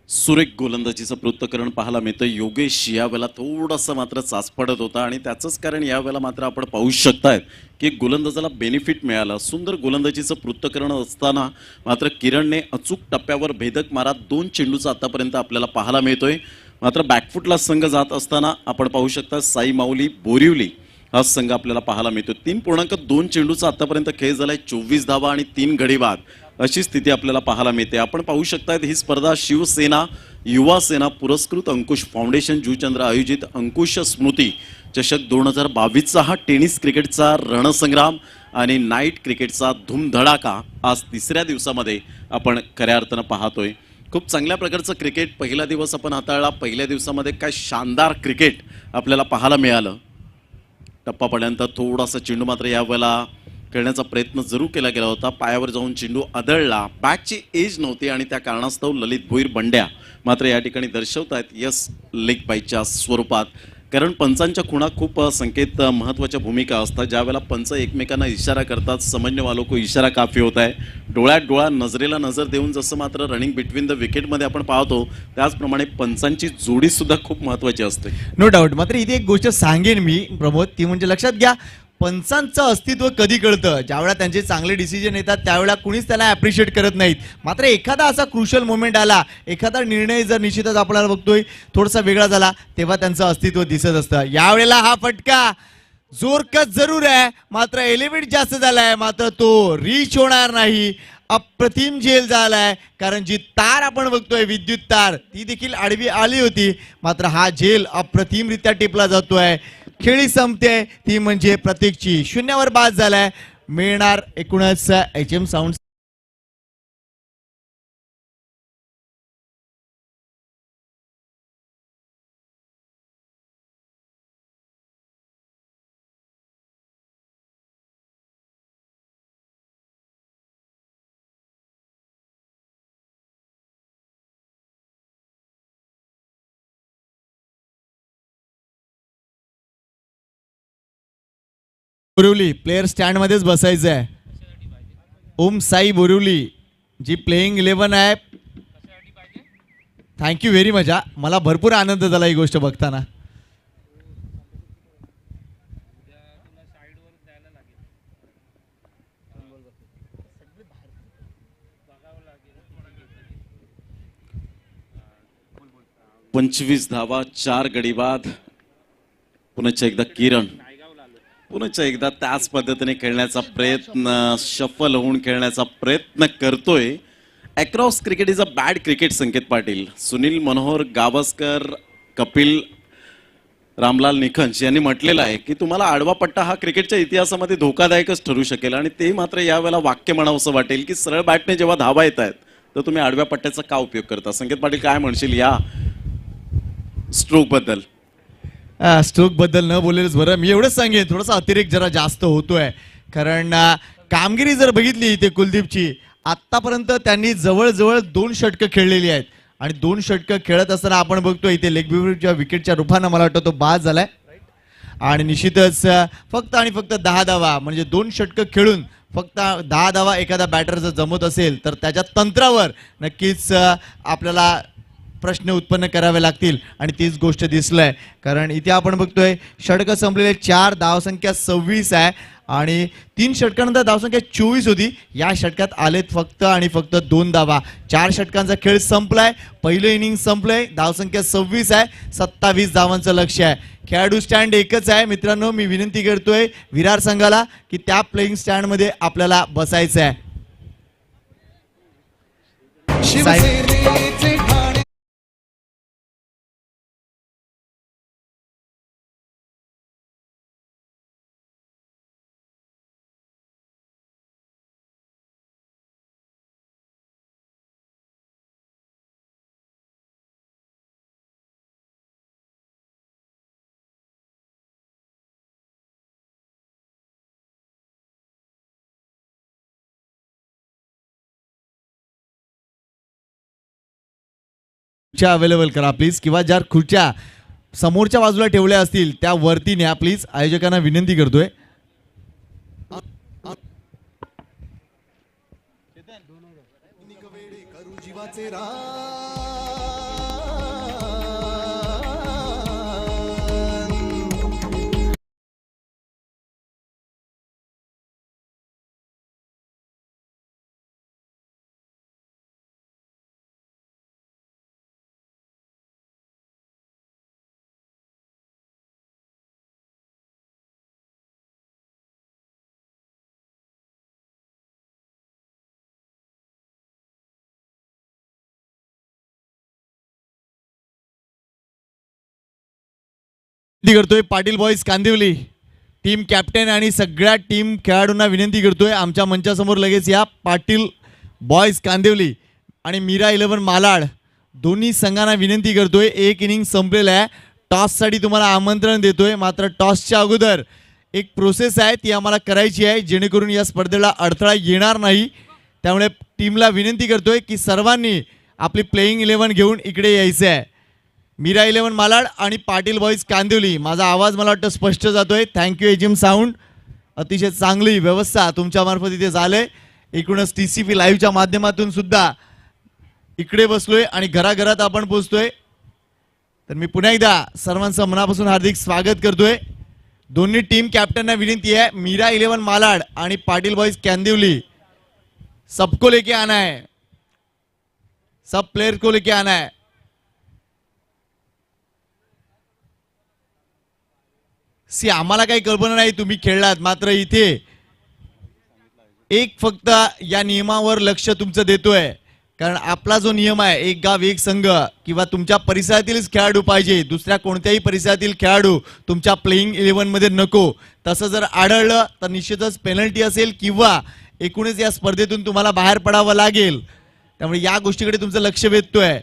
सुरेख गोलंदाजीचं पृथक्करण पाहायला मिळतं. योगेश यावेळेला थोडासा मात्र चाच पडत होता आणि त्याचंच कारण यावेळेला मात्र आपण पाहू शकतायत की गोलंदाजाला बेनिफिट मिळालं. सुंदर गोलंदाजीचं पृथक्करण असताना मात्र किरणने अचूक टप्प्यावर भेदक मारा 2 चेंडूचा आतापर्यंत आपल्याला पाहायला मिळतोय. मात्र बॅकफुटला संघ जात असताना आपण पाहू शकता साई माऊली बोरिवली हा संघ आपल्याला पाहायला मिळतो. 3.2 चेंडूचा आतापर्यंत खेळ झालाय, 24 धावा आणि 3 गडी बाद अशी स्थिती आपल्याला पाहायला मिळते. आपण पाहू शकता ही स्पर्धा शिवसेना युवा सेना पुरस्कृत अंकुश फाउंडेशन जुचंद्र आयोजित अंकुश स्मृती चषक 2022चा हा टेनिस क्रिकेटचा रणसंग्राम आणि नाईट क्रिकेटचा धूमधडाका आज तिसऱ्या दिवसामध्ये आपण खऱ्या अर्थानं पाहतोय. खूप चांगल्या प्रकारचं क्रिकेट पहिला दिवस आपण हाताळला. पहिल्या दिवसामध्ये काय शानदार क्रिकेट आपल्याला पाहायला मिळालं. टप्पापर्यंत थोडासा चेंडू मात्र यावेळेला खेळण्याचा प्रयत्न जरूर केला गेला होता. पायावर जाऊन चेंडू आदळला, बॅटची एज नव्हती आणि त्या कारणास्तव ललित भोईर बंड्या मात्र या ठिकाणी दर्शवतायत यस लेग बाईच्या स्वरूपात. कारण पंचांच्या खुणा खूप संकेत महत्त्वाच्या भूमिका असतात. ज्यावेळेला पंच एकमेकांना इशारा करतात, समजणे वालों को इशारा काफी होता है. डोळ्यात डोळा नजरेला नजर देऊन जसं मात्र रनिंग बिटवीन द विकेटमध्ये आपण पाहतो त्याचप्रमाणे पंचांची जोडी सुद्धा खूप महत्त्वाची असते. No doubt. मात्र इथे एक गोष्ट सांगेन मी प्रमोद, ती म्हणजे लक्षात घ्या पंचांचं अस्तित्व कधी कळतं ज्यावेळेला त्यांचे चांगले डिसिजन येतात त्यावेळेला कुणीच त्याला ॲप्रिशिएट करत नाहीत. मात्र एखादा असा क्रुशल मोमेंट आला, एखादा निर्णय जर निश्चितच आपल्याला बघतोय थोडासा वेगळा झाला तेव्हा त्यांचं अस्तित्व दिसत असतं. यावेळेला हा फटका जोरकस जरूर आहे, मात्र एलिव्हेट जास्त झालाय, मात्र तो रीच होणार नाही. अप्रतिम झेल झालाय, कारण जी तार आपण बघतोय विद्युत तार ती देखील आडवी आली होती, मात्र हा झेल अप्रतिमरित्या टिपला जातोय. खेळी संपते ती म्हणजे प्रतीकची 0वर बाद झालाय. मिळणार एकूणच HM sound. Borivali player stand मध्येच बसायचं आहे. ओम साई बोरिवली जी प्लेइंग 11 आहे. Thank you very much. मला भरपूर आनंद झाला ही गोष्ट बघताना. पंचवीस धावा 4 गडी बाद. पुन्हा एकदा किरण पुन्हा एकदा त्याच पद्धतीने खेळण्याचा प्रयत्न, शफल होऊन खेळण्याचा प्रयत्न करतोय. Across cricket is a bad cricket. Sanket Patil, Sunil Manohar Gavaskar, Kapil Ramlal Nikhanj यांनी म्हटलेलं आहे की तुम्हाला आडवा पट्टा हा क्रिकेटच्या इतिहासामध्ये धोकादायकच ठरू शकेल आणि ते मात्र यावेळेला वाक्य म्हणावंसं वाटेल की सरळ बॅटने जेव्हा धावा येत आहेत तर तुम्ही आडव्या पट्ट्याचा का उपयोग करता. संकेत पाटील काय म्हणशील या स्ट्रोक बद्दल? स्ट्रोक बद्दल न बोललेलंच बरं. मी एवढंच सांगेन, थोडासा अतिरेक जरा जास्त होतोय, कारण कामगिरी जर बघितली ते कुलदीपची, आतापर्यंत त्यांनी जवळजवळ 2 षटकं खेळलेली आहेत आणि 2 षटकं खेळत असताना आपण बघतोय इथे लेगच्या विकेटच्या रूपानं मला वाटतं तो बाद झालाय आणि निश्चितच फक्त आणि फक्त 10 धावा, म्हणजे 2 षटकं खेळून फक्त 10 धावा एखादा बॅटर जर जमत असेल तर त्याच्या तंत्रावर नक्कीच आपल्याला प्रश्न उत्पन्न करावे लागतील आणि तीच गोष्ट दिसलंय. कारण इथे आपण बघतोय षटकं संपलेले 4, धावसंख्या 26 आहे आणि 3 षटकानंतर धावसंख्या 24 होती. या षटकात आलेत फक्त आणि फक्त 2 धावा. 4 षटकांचा खेळ संपलाय, पहिलं इनिंग संपलंय, धावसंख्या 26 आहे, 27 धावांचं लक्ष्य आहे. खेळाडू स्टँड एकच आहे मित्रांनो. मी विनंती करतोय विरार संघाला की त्या प्लेइंग स्टँड मध्ये आपल्याला बसायचं आहे. खुर्च्या अवेलेबल करा प्लीज, किंवा ज्या खुर्च्या समोरच्या बाजूला ठेवल्या असतील त्या वरती न्या प्लीज. आयोजकांना विनंती करतोय. करतोय Patil boys Kandivali team captain आणि सगळ्या टीम खेळाडूंना विनंती करतोय आमच्या मंचासमोर लगेच या. पाटील बॉयज कांदिवली आणि मीरा 11 मालाड दोन्ही संघांना विनंती करतोय. एक इनिंग संपलेला आहे. टॉससाठी तुम्हाला आमंत्रण देतोय, मात्र टॉसच्या अगोदर एक प्रोसेस आहे ती आम्हाला करायची आहे जेणेकरून या स्पर्धेला अडथळा येणार नाही. त्यामुळे टीमला विनंती करतोय की सर्वांनी आपली प्लेइंग 11 घेऊन इकडे यायचं आहे. मीरा 11 मालाड आणि पाटील बॉयज कांदिवली. माझा आवाज मला वाटतं स्पष्ट जातोय. थँक्यू एजिम साऊंड, अतिशय चांगली व्यवस्था तुमच्या मार्फत इथे झाले. एकूणच TCP लाईव्हच्या माध्यमातून सुद्धा इकडे बसलोय आणि घराघरात आपण पोहोचतोय. तर मी पुन्हा एकदा सर्वांचं मनापासून हार्दिक स्वागत करतोय. दोन्ही टीम कॅप्टनना विनंती आहे, मीरा 11 मालाड आणि पाटील बॉयज कांदिवली, सबको लेके आना है, सब प्लेयर को लेके आना है. आम्हाला काही कल्पना नाही तुम्ही खेळलात, मात्र इथे एक फक्त या नियमावर लक्ष तुमचं देतोय. कारण आपला जो नियम आहे, एक गाव एक संघ, किंवा तुमच्या परिसरातीलच खेळाडू पाहिजे, दुसऱ्या कोणत्याही परिसरातील खेळाडू तुमच्या प्लेइंग 11 मध्ये नको. तसं जर आढळलं तर निश्चितच पेनल्टी असेल किंवा एकूणच या स्पर्धेतून तुम्हाला बाहेर पडावं लागेल. त्यामुळे या गोष्टीकडे तुमचं लक्ष वेधतोय.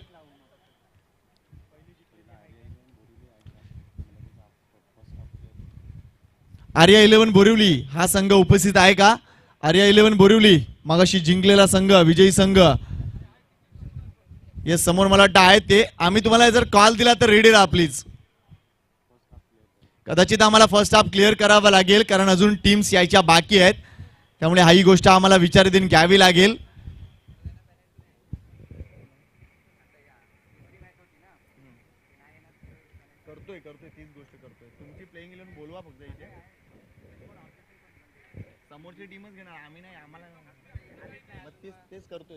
आर्या 11 बोरिवली हा संघ उपस्थित आहे का? आर्या 11 बोरिवली मगाशी जिंकलेला संघ, विजयी संघ. या समोर मला वाटतं आहेत ते. आम्ही तुम्हाला जर कॉल दिला तर रेडी राहा प्लीज. कदाचित आम्हाला फर्स्ट हाफ क्लिअर करावा लागेल कारण अजून टीम्स यायच्या बाकी आहेत. त्यामुळे ही गोष्ट आम्हाला विचाराधीन घ्यावी लागेल. करतोय तीच गोष्ट करतोय. तुमची प्लेइंग 11 बोलवा फक्त इथे. समोरची टीमच घेणार, आम्ही नाही. आम्हाला तेच करतोय.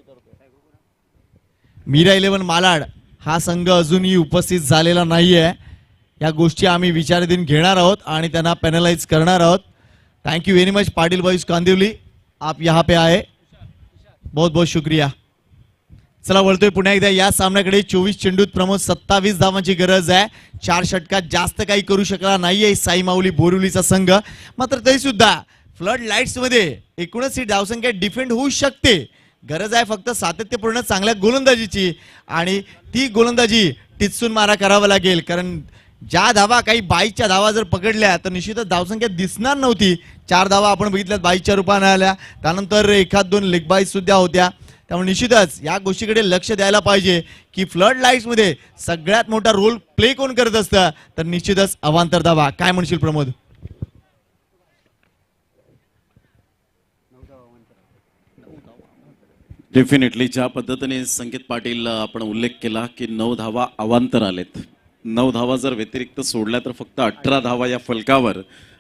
मीरा 11 मालाड हा संघ अजूनही उपस्थित झालेला नाहीये. या गोष्टी आम्ही विचाराधीन घेणार आहोत आणि त्यांना पेनलाइज करणार आहोत. Thank you very much Patil boys Kandivali, आप यहाँ पे आए, बहुत बहुत शुक्रिया. चला वळतोय पुन्हा एकदा या सामन्याकडे. 24 चेंडूत प्रमोद 27 धावांची गरज आहे. 4 षटकात जास्त काही करू शकला नाहीये साई माऊली बोरिवलीचा संघ. मात्र तरी सुद्धा फ्लड लाईट्स मध्ये एकूणच ही धावसंख्या डिफेंड होऊ शकते. गरज आहे फक्त सातत्यपूर्ण चांगल्या गोलंदाजीची आणि ती गोलंदाजी टिचून मारा करावा लागेल. कारण ज्या धावा काही 22च्या धावा जर पकडल्या तर निश्चितच धावसंख्या दिसणार नव्हती. 4 धावा आपण बघितल्यात 22च्या रूपाने आल्या. त्यानंतर एखाद 2 लेग बाईज सुद्धा होत्या. त्यामुळे निश्चितच या गोष्टीकडे लक्ष द्यायला पाहिजे की फ्लड लाईट्स मध्ये सगळ्यात मोठा रोल प्ले कोण करत असतं तर निश्चितच अवांतर धावा. काय म्हणशील प्रमोद? डेफिनेटली ज्या पद्धतीने संकेत पाटील आपण उल्लेख केला की 9 धावा अवांतर आलेत. 9 धावा जर व्यतिरिक्त सोडल्या तर फक्त 18 धावा या फलकावर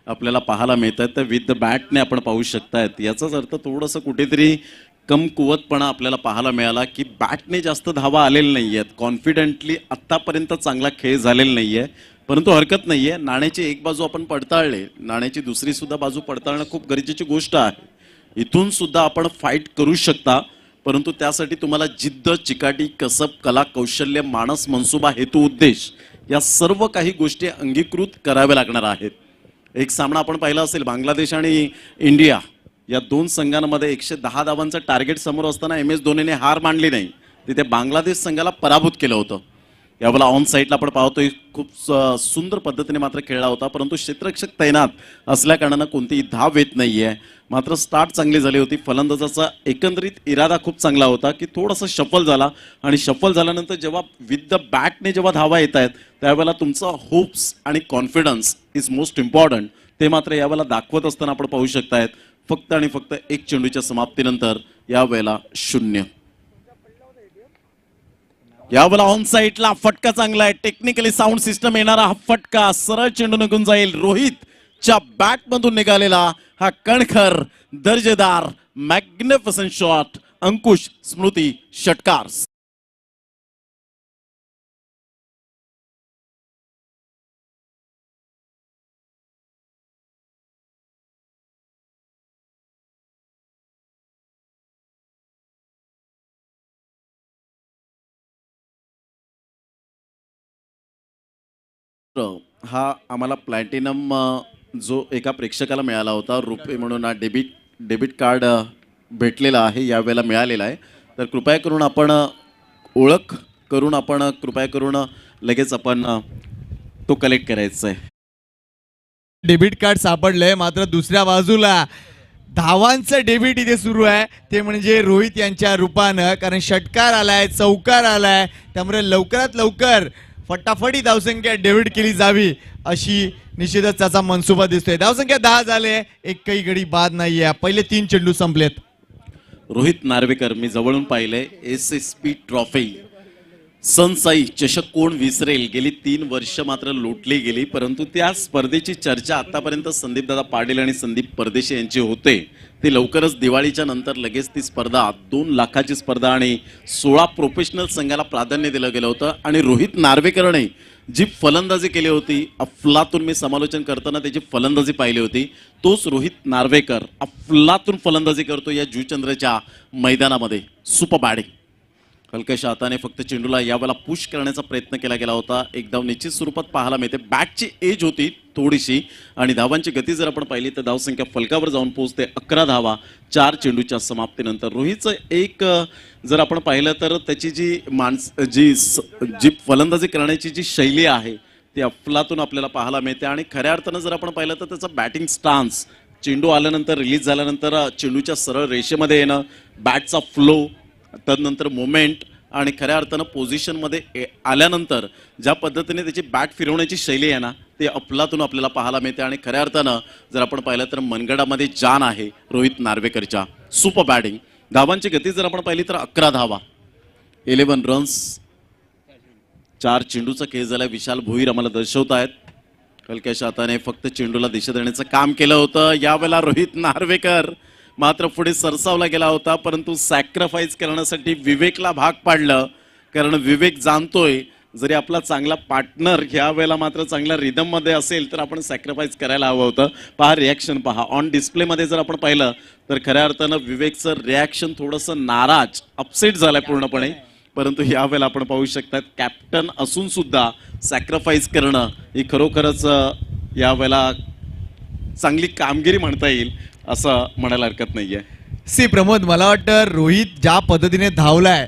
आपल्याला पाहायला मिळत आहेत. तर विथ द बॅटने आपण पाहू शकतायत. याचाच अर्थ थोडंसं कुठेतरी कमकुवतपणा आपल्याला पाहायला मिळाला की बॅटने जास्त धावा आलेल्या नाही आहेत. कॉन्फिडेंटली आत्तापर्यंत चांगला खेळ झालेला नाही आहे. परंतु हरकत नाही आहे. नाण्याची एक बाजू आपण पडताळले, नाण्याची दुसरी सुद्धा बाजू पडताळणं खूप गरजेची गोष्ट आहे. इथून सुद्धा आपण फाईट करू शकता. परंतु त्यासाठी तुम्हाला जिद्द, चिकाटी, कसब, कला, कौशल्य, मानस, मनसुबा, हेतू, उद्देश या सर्व काही गोष्टी अंगीकृत कराव्या लागणार आहेत. एक सामना आपण पाहिला असेल बांगलादेश आणि इंडिया या 2 संघांमध्ये 110 धावांचं टार्गेट समोर असताना MS धोनीने हार मानली नाही. तिथे बांगलादेश संघाला पराभूत केलं होतं. यावेळेला ऑन साईडला आपण पाहतोय खूप सुंदर पद्धतीने मात्र खेळला होता. परंतु क्षेत्ररक्षक तैनात असल्या कारणानं कोणतीही धाव येत नाहीये. मात्र स्टार्ट चांगली झाली होती. फलंदाजाचा एकंदरीत इरादा खूप चांगला होता की थोडासा शफल झाला आणि शफल झाल्यानंतर जेव्हा विथ द बॅटने जेव्हा धावा येत आहेत त्यावेळेला तुमचा होप्स आणि कॉन्फिडन्स इज मोस्ट इम्पॉर्टंट. ते मात्र यावेळेला दाखवत असताना आपण पाहू शकतायत. फक्त आणि फक्त 1 चेंडूच्या समाप्तीनंतर यावेळेला 0. यावेळेला ऑन साईडला फटका चांगला आहे. टेक्निकली साऊंड सिस्टम येणारा हा फटका सरळ चेंडू निघून जाईल. रोहितच्या बॅट मधून निघालेला हा कणखर दर्जेदार मॅग्निफिसंट शॉट. अंकुश स्मृती षटकार. हा आम्हाला प्लॅटिनम जो एका प्रेक्षकाला मिळाला होता रुपये म्हणून हा डेबिट कार्ड भेटलेला आहे यावेळेला मिळालेला आहे. तर कृपया करून आपण ओळख करून आपण कृपया करून लगेच आपण तो कलेक्ट करायचा आहे. डेबिट कार्ड सापडलंय. मात्र दुसऱ्या बाजूला धावांचं डेबिट इथे सुरू आहे. ते म्हणजे रोहित यांच्या रूपानं. कारण षटकार आलाय, चौकार आलाय. त्यामुळे लवकरात लवकर फटाफटी धावसंख्या डेबिट केली जावी अशी निश्चितच त्याचा मनसुबा दिसतोय. धावसंख्या 10 झाले. एकही गडी बाद नाहीये. पहिले 3 चेंडू संपलेत. रोहित नार्वेकर मी जवळून पाहिले. SSP ट्रॉफी सनसाई चषक कोण विसरेल. गेली 3 वर्ष मात्र लोटली गेली. परंतु त्या स्पर्धेची चर्चा आतापर्यंत संदीपदादा पाटील आणि संदीप परदेशी यांची होते. ती लवकरच दिवाळीच्या नंतर लगेच ती स्पर्धा 2 लाखाची स्पर्धा आणि 16 प्रोफेशनल संघाला प्राधान्य दिलं गेलं होतं. आणि रोहित नार्वेकरने जी फलंदाजी केली होती अफलातून, मी समालोचन करताना त्याची फलंदाजी पाहिली होती. तोच रोहित नार्वेकर अफलातून फलंदाजी करतो या जुचंद्रच्या मैदानामध्ये. Super batting. हलक्याशा हाताने फक्त चेंडूला यावेळेला पुश करण्याचा प्रयत्न केला गेला होता. एक धाव निश्चित स्वरूपात पाहायला मिळते. बॅटची एज होती थोडीशी आणि धावांची गती जर आपण पाहिली तर धावसंख्या फलकावर जाऊन पोहोचते 11 धावा 4 चेंडूच्या समाप्तीनंतर. रोहितचं एक जर आपण पाहिलं तर त्याची जी फलंदाजी करण्याची जी शैली आहे ती अफलातून आपल्याला पाहायला मिळते. आणि खऱ्या अर्थानं जर आपण पाहिलं तर त्याचा बॅटिंग स्टान्स, चेंडू आल्यानंतर रिलीज झाल्यानंतर चेंडूच्या सरळ रेषेमध्ये येणं, बॅटचा फ्लो, तदनंतर मोमेंट आणि खऱ्या अर्थानं पोझिशनमध्ये आल्यानंतर ज्या पद्धतीने त्याची बॅट फिरवण्याची शैली आहे ना ते अफलातून आपल्याला पाहायला मिळते. आणि खऱ्या अर्थानं जर आपण पाहिलं तर मनगडामध्ये जान आहे रोहित नार्वेकरच्या. Super batting. धावांची गती जर आपण पाहिली तर 11 धावा 11 रन्स. 4 चेंडूचा खेळ झाला. विशाल भोईर आम्हाला दर्शवत आहेत. हलक्याशा हाताने फक्त चेंडूला दिशा देण्याचं काम केलं होतं. यावेळेला रोहित नार्वेकर मात्र पुढे सरसावला गेला होता. परंतु सॅक्रिफाईस करण्यासाठी विवेकला भाग पाडलं. कारण विवेक जाणतोय जरी आपला चांगला पार्टनर ह्या वेळेला मात्र चांगल्या रिदम मध्ये असेल तर आपण सॅक्रिफाईस करायला हवं होतं. पहा रिॲक्शन पहा. ऑन डिस्प्ले मध्ये जर आपण पाहिलं तर खऱ्या अर्थानं विवेकचं रिॲक्शन थोडंसं नाराज, अपसेट झालंय पूर्णपणे. परंतु यावेळेला आपण पाहू शकतात कॅप्टन असून सुद्धा सॅक्रिफाईस करणं ही खरोखरच यावेळेला चांगली कामगिरी म्हणता येईल असं म्हणायला हरकत नाहीये. सी प्रमोद, मला वाटतं रोहित ज्या पद्धतीने धावलाय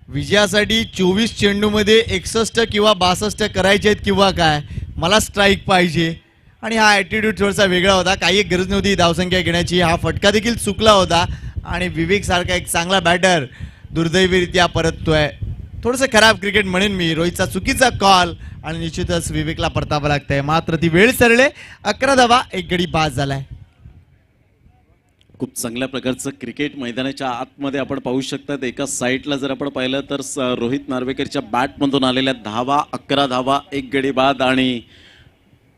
विजयासाठी 24 चेंडूमध्ये 61 किंवा 62 करायचे आहेत किंवा काय, मला स्ट्राईक पाहिजे, आणि हा ॲटिट्यूड थोडासा वेगळा होता. काही एक गरज नव्हती धावसंख्या घेण्याची. हा फटका देखील चुकला होता आणि विवेक सारखा एक चांगला बॅटर दुर्दैवीरित्या परततोय. थोडंसं खराब क्रिकेट म्हणेन मी. रोहितचा चुकीचा कॉल आणि निश्चितच विवेकला परतावं लागतंय. मात्र ती वेळ सरळे 11 धावा 1 गडी बाद झालाय. खूप चांगल्या प्रकारचं क्रिकेट मैदानाच्या आतमध्ये आपण पाहू शकतात. एका साईडला जर आपण पाहिलं तर रोहित नार्वेकरच्या बॅटमधून आलेल्या धावा 11 धावा 1 गडी बाद. आणि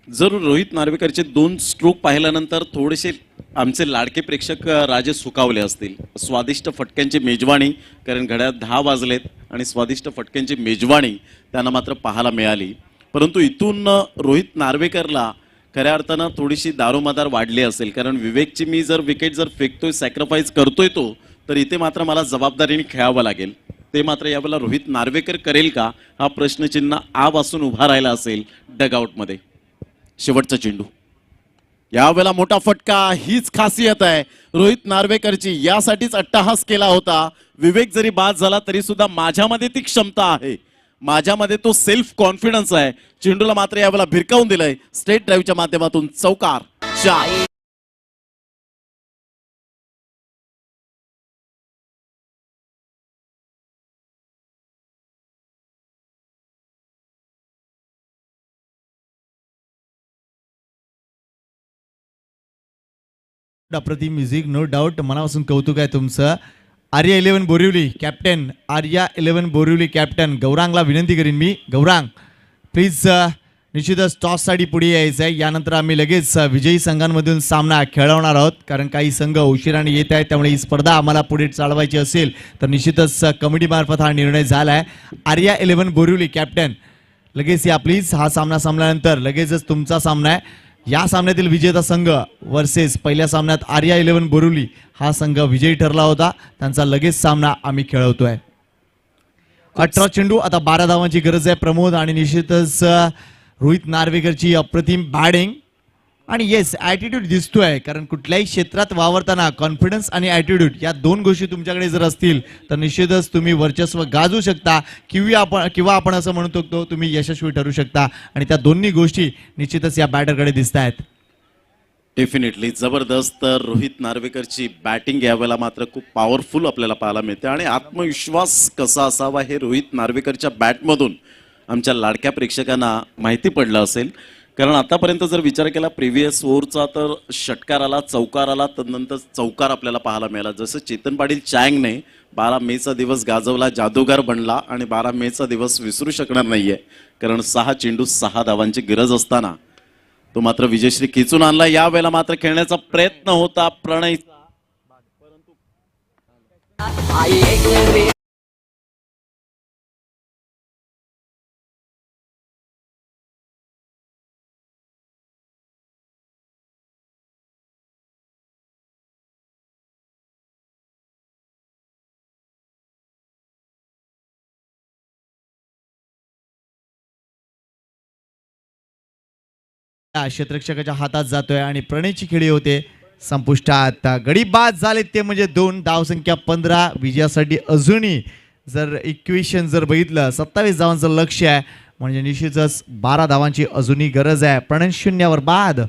जर रोहित नार्वेकरचे 2 स्ट्रोक पाहिल्यानंतर थोडेसे आमचे लाडके प्रेक्षक राजे सुकावले असतील. स्वादिष्ट फटक्यांची मेजवानी, कारण घड्याळात 10 वाजलेत आणि स्वादिष्ट फटक्यांची मेजवानी त्यांना मात्र पाहायला मिळाली. परंतु इथून रोहित नार्वेकरला खऱ्या अर्थानं थोडीशी दारोमदार वाढली असेल, कारण विवेकची मी जर विकेट जर फेकतोय, सॅक्रिफाईस करतोय तो, तर इथे मात्र मला जबाबदारीने खेळावं लागेल. ते मात्र यावेळेला रोहित नार्वेकर करेल का, हा प्रश्नचिन्ह आपासून उभा राहिला असेल डगआउटमध्ये. शेवटचा चेंडू, यावेळेला मोठा फटका. हीच खासियत आहे रोहित नार्वेकरची, यासाठीच अट्टहास केला होता. विवेक जरी बाद झाला तरी सुद्धा माझ्यामध्ये ती क्षमता आहे, माझ्यामध्ये तो सेल्फ कॉन्फिडन्स आहे. चेंडूला मात्र यावेळेला भिरकावून दिलंय. स्ट्रेट ड्राईव्हच्या माध्यमातून चौकार 4. अप्रतिम म्युझिक, नो डाऊट. मनापासून कौतुक आहे तुमचं. Arya 11 Borivali captain, Arya 11 Borivali captain. गौरांगला विनंती करीन मी, गौरांग प्लीज निश्चितच टॉससाठी पुढे यायचं आहे. यानंतर आम्ही लगेच विजयी संघांमधून सामना खेळवणार आहोत, कारण काही संघ उशिराने येत आहेत. त्यामुळे ही स्पर्धा आम्हाला पुढे चालवायची असेल तर निश्चितच कमिटीमार्फत हा निर्णय झाला आहे. आर्या 11 बोरिवली कॅप्टन लगेच या प्लीज. हा सामना संपल्यानंतर लगेचच तुमचा सामना आहे. या सामन्यातील विजेता संघ वर्सेस पहिल्या सामन्यात आर्या 11 बोरिवली हा संघ विजयी ठरला होता, त्यांचा लगेच सामना आम्ही खेळवतोय. 18 चेंडू, आता 12 धावांची गरज आहे प्रमोद, आणि निश्चितच रोहित नार्वेकरची अप्रतिम बॅटिंग. आणि येस, ॲटिट्यूड दिसतोय, कारण कुठल्याही क्षेत्रात वावरताना कॉन्फिडन्स आणि ॲटिट्यूड या 2 गोष्टी तुमच्याकडे जर असतील तर निश्चितच तुम्ही वर्चस्व गाजवू शकता, किंवा आपण असं म्हणू शकतो तुम्ही यशस्वी ठरू शकता. आणि त्या दोन्ही गोष्टी निश्चितच या बॅटरकडे दिसत आहेत. डेफिनेटली जबरदस्त रोहित नार्वेकरची बॅटिंग यावेळेला मात्र खूप पॉवरफुल आपल्याला पाहायला मिळते. आणि आत्मविश्वास कसा असावा हे रोहित नार्वेकरच्या बॅटमधून आमच्या लाडक्या प्रेक्षकांना माहिती पडलं असेल. कारण आतापर्यंत जर विचार केला प्रिव्हियस ओव्हरचा तर षटकार आला, चौकार आला, तदनंतर चौकार आपल्याला पाहायला मिळाला. जसं चेतन पाटील चँगने 12 मेचा दिवस गाजवला, जादूगार बनला, आणि 12 मेचा दिवस विसरू शकणार नाहीये, कारण 6 चेंडू 6 धावांची गरज असताना तो मात्र विजयश्री खेचून आणला. यावेळेला मात्र खेळण्याचा प्रयत्न होता प्रणय, क्षेत्ररक्षकाच्या हातात जातोय आणि प्रणयची खेळी होते संपुष्टात. गडी बाद झाले ते म्हणजे 2, धावसंख्या 15. विजयासाठी अजूनही जर इक्वेशन जर बघितलं 27 धावांचं लक्ष आहे, म्हणजे निश्चितच 12 धावांची अजूनही गरज आहे. प्रणय 0 बाद.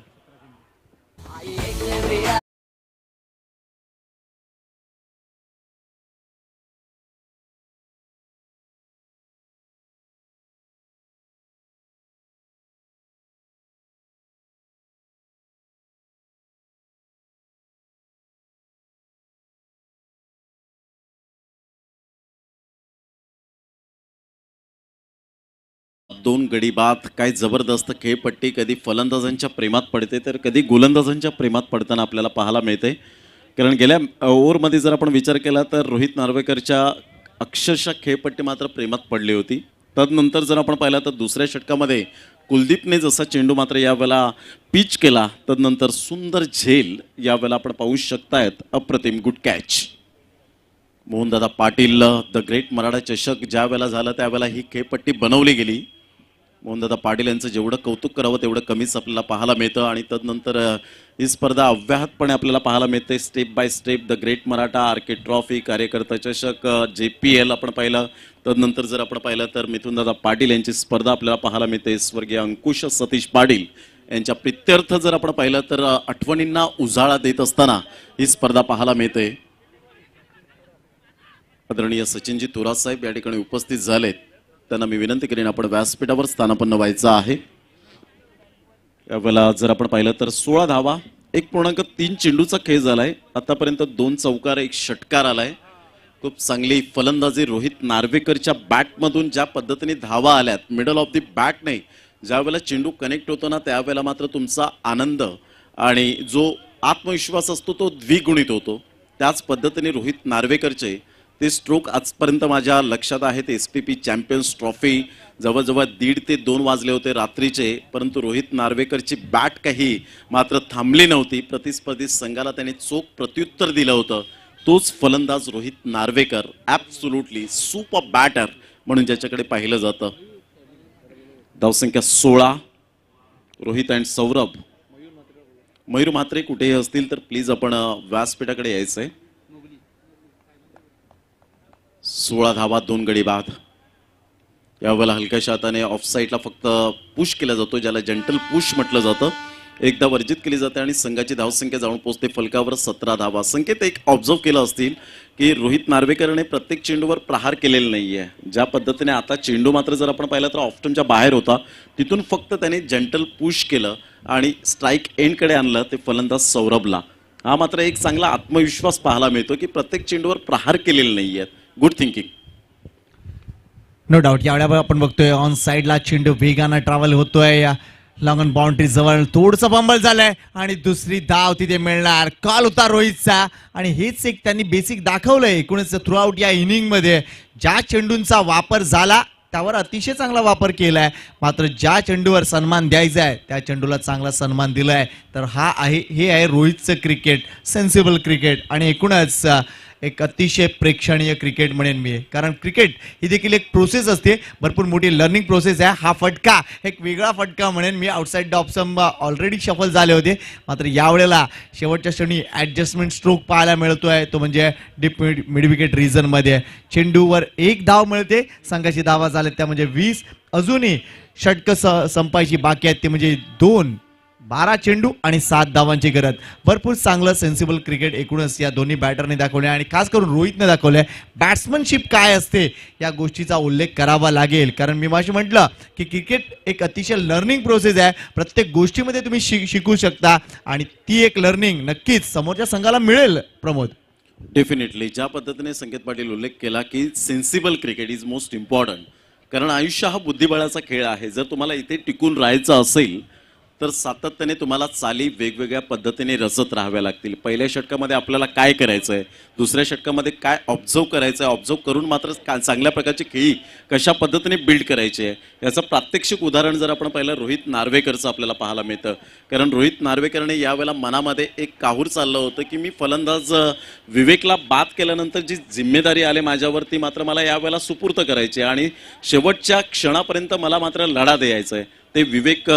दोन गडी बाद. काय जबरदस्त खेळपट्टी कधी फलंदाजांच्या प्रेमात पडते तर कधी गोलंदाजांच्या प्रेमात पडताना आपल्याला पाहायला मिळते. कारण गेल्या ओव्हरमध्ये जर आपण विचार केला तर रोहित नार्वेकरच्या अक्षरशः खेळपट्टी मात्र प्रेमात पडली होती. तदनंतर जर आपण पाहिलं तर दुसऱ्या षटकामध्ये कुलदीपने जसा चेंडू मात्र यावेळेला पिच केला, तदनंतर सुंदर झेल यावेळेला आपण पाहू शकतायत. अप्रतिम good catch. Mohandada Patil the great Maratha चषक ज्या वेळेला झाला त्यावेळेला ही खेळपट्टी बनवली गेली. मोहनदादा पाटील यांचं जेवढं कौतुक करावं तेवढं कमीच आपल्याला पाहायला मिळतं आणि तदनंतर ही स्पर्धा अव्याहतपणे आपल्याला पाहायला मिळते. Step by step the great Maratha, R K. Trophy, कार्यकर्ता चषक, JPL आपण पाहिलं. तदनंतर जर आपण पाहिलं तर मिथुनदादा पाटील यांची स्पर्धा आपल्याला पाहायला मिळते. स्वर्गीय अंकुश सतीश पाटील यांच्या प्रित्यर्थ जर आपण पाहिलं तर आठवणींना उजाळा देत असताना ही स्पर्धा पाहायला मिळते. आदरणीय सचिनजी थोरात साहेब या ठिकाणी उपस्थित झालेत. त्यांना मी विनंती करेन आपण व्यासपीठावर स्थानापन्न व्हायचं आहे. यावेळेला जर आपण पाहिलं तर 16 धावा, 1.3 चेंडूचा खेळ झालाय. आतापर्यंत 2 चौकार 1 षटकार आलाय. खूप चांगली फलंदाजी रोहित नार्वेकरच्या बॅटमधून ज्या पद्धतीने धावा आल्यात मिडल ऑफ दी बॅट नाही, ज्या वेळेला चेंडू कनेक्ट होतो ना त्यावेळेला मात्र तुमचा आनंद आणि जो आत्मविश्वास असतो तो द्विगुणित होतो. त्याच पद्धतीने रोहित नार्वेकरचे ते स्ट्रोक आजपर्यंत माझ्या लक्षात आहेत. SPP चॅम्पियन्स ट्रॉफी जवळजवळ 1:30 ते 2 वाजले होते रात्रीचे, परंतु रोहित नार्वेकरची बॅट काही मात्र थांबली नव्हती. प्रतिस्पर्धी संघाला त्याने चोख प्रत्युत्तर दिलं होतं. तोच फलंदाज Rohit Narvekar, absolutely super batter म्हणून ज्याच्याकडे पाहिलं जातं. धावसंख्या 16. रोहित अँड सौरभ. मयूर म्हात्रे कुठेही असतील तर प्लीज आपण व्यासपीठाकडे यायचंय. 16 धावा 2 गडी बाद. यावेळेला हलक्याशा हाताने ऑफ साईडला फक्त पुश केला जातो, ज्याला जंटल पुश म्हटलं जातं. एकदा वर्जित केली जाते आणि संघाची धावसंख्या जाऊन पोहोचते फलकावर 17 धावा. संकेत एक ऑब्झर्व केलं असतील की रोहित नार्वेकरने प्रत्येक चेंडूवर प्रहार केलेला नाहीये. ज्या पद्धतीने आता चेंडू मात्र जर आपण पाहिलं तर ऑफ्टमच्या बाहेर होता, तिथून फक्त त्याने जंटल पुश केलं आणि स्ट्राईक एंडकडे आणलं ते फलंदाज सौरभला. हा मात्र एक चांगला आत्मविश्वास पाहायला मिळतो की प्रत्येक चेंडूवर प्रहार केलेले नाहीयेत. Good thinking. No doubt. यावेळेला आपण बघतोय ऑन साईडला चेंडू वेगानं ट्रॅव्हल होतोय. लॉंग ऑन बाउंड्री जवळ थोडंसं फंबल झालंय आणि दुसरी धाव तिथे मिळणार. कॉल होता रोहितचा आणि हेच एक त्यांनी बेसिक दाखवलंय एकूणच थ्रू आउट या इनिंग मध्ये. ज्या चेंडूंचा वापर झाला त्यावर अतिशय चांगला वापर केलाय, मात्र ज्या चेंडूवर सन्मान द्यायचा आहे त्या चेंडूला चांगला सन्मान दिलाय. तर हे आहे रोहितचं क्रिकेट, सेन्सिबल क्रिकेट आणि एकूणच एक अतिशय प्रेक्षणीय क्रिकेट म्हणेन मी. कारण क्रिकेट ही देखील एक प्रोसेस असते, भरपूर मोठी लर्निंग प्रोसेस आहे. हा फटका एक वेगळा फटका म्हणेन मी. Outside off stump already shuffle झाले होते, मात्र यावेळेला शेवटच्या क्षणी ॲडजस्टमेंट स्ट्रोक पाहायला मिळतोय, तो म्हणजे डीप मिड विकेट रिजनमध्ये. चेंडूवर 1 धाव मिळते, संघाची धावा झाल्या त्या म्हणजे 20. अजूनही षटकं संपायची बाकी आहेत, ते म्हणजे 12 चेंडू आणि 7 धावांची गरज. भरपूर चांगलं सेन्सिबल क्रिकेट एकूणच या दोन्ही बॅटरने दाखवले आणि खास करून रोहितने दाखवलंय. बॅट्समनशिप काय असते या गोष्टीचा उल्लेख करावा लागेल, कारण मी माशी म्हटलं की क्रिकेट एक अतिशय लर्निंग प्रोसेस आहे. प्रत्येक गोष्टीमध्ये तुम्ही शिकू शकता आणि ती एक लर्निंग नक्कीच समोरच्या संघाला मिळेल. प्रमोद, डेफिनेटली ज्या पद्धतीने संकेत पाटील उल्लेख केला की sensible cricket is most important, कारण आयुष्य हा बुद्धिबळाचा खेळ आहे. जर तुम्हाला इथे टिकून राहायचं असेल तर सातत्याने तुम्हाला चाली वेगवेगळ्या पद्धतीने रचत राहाव्या लागतील. पहिल्या षटकामध्ये आपल्याला काय करायचं आहे, दुसऱ्या षटकामध्ये काय ऑब्झर्व करायचं आहे, ऑब्झर्व करून मात्र चांगल्या प्रकारची खेळी कशा पद्धतीने बिल्ड करायची आहे याचं प्रात्यक्षिक उदाहरण जर आपण पाहिलं रोहित नार्वेकरचं आपल्याला पाहायला मिळतं. कारण रोहित नार्वेकरने यावेळेला मनामध्ये एक काहूर चाललं होतं की मी फलंदाज विवेकला बाद केल्यानंतर जी जिम्मेदारी आली माझ्यावरती मात्र मला यावेळेला सुपूर्त करायची आणि शेवटच्या क्षणापर्यंत मला मात्र लढा द्यायचा आहे. ते विवेक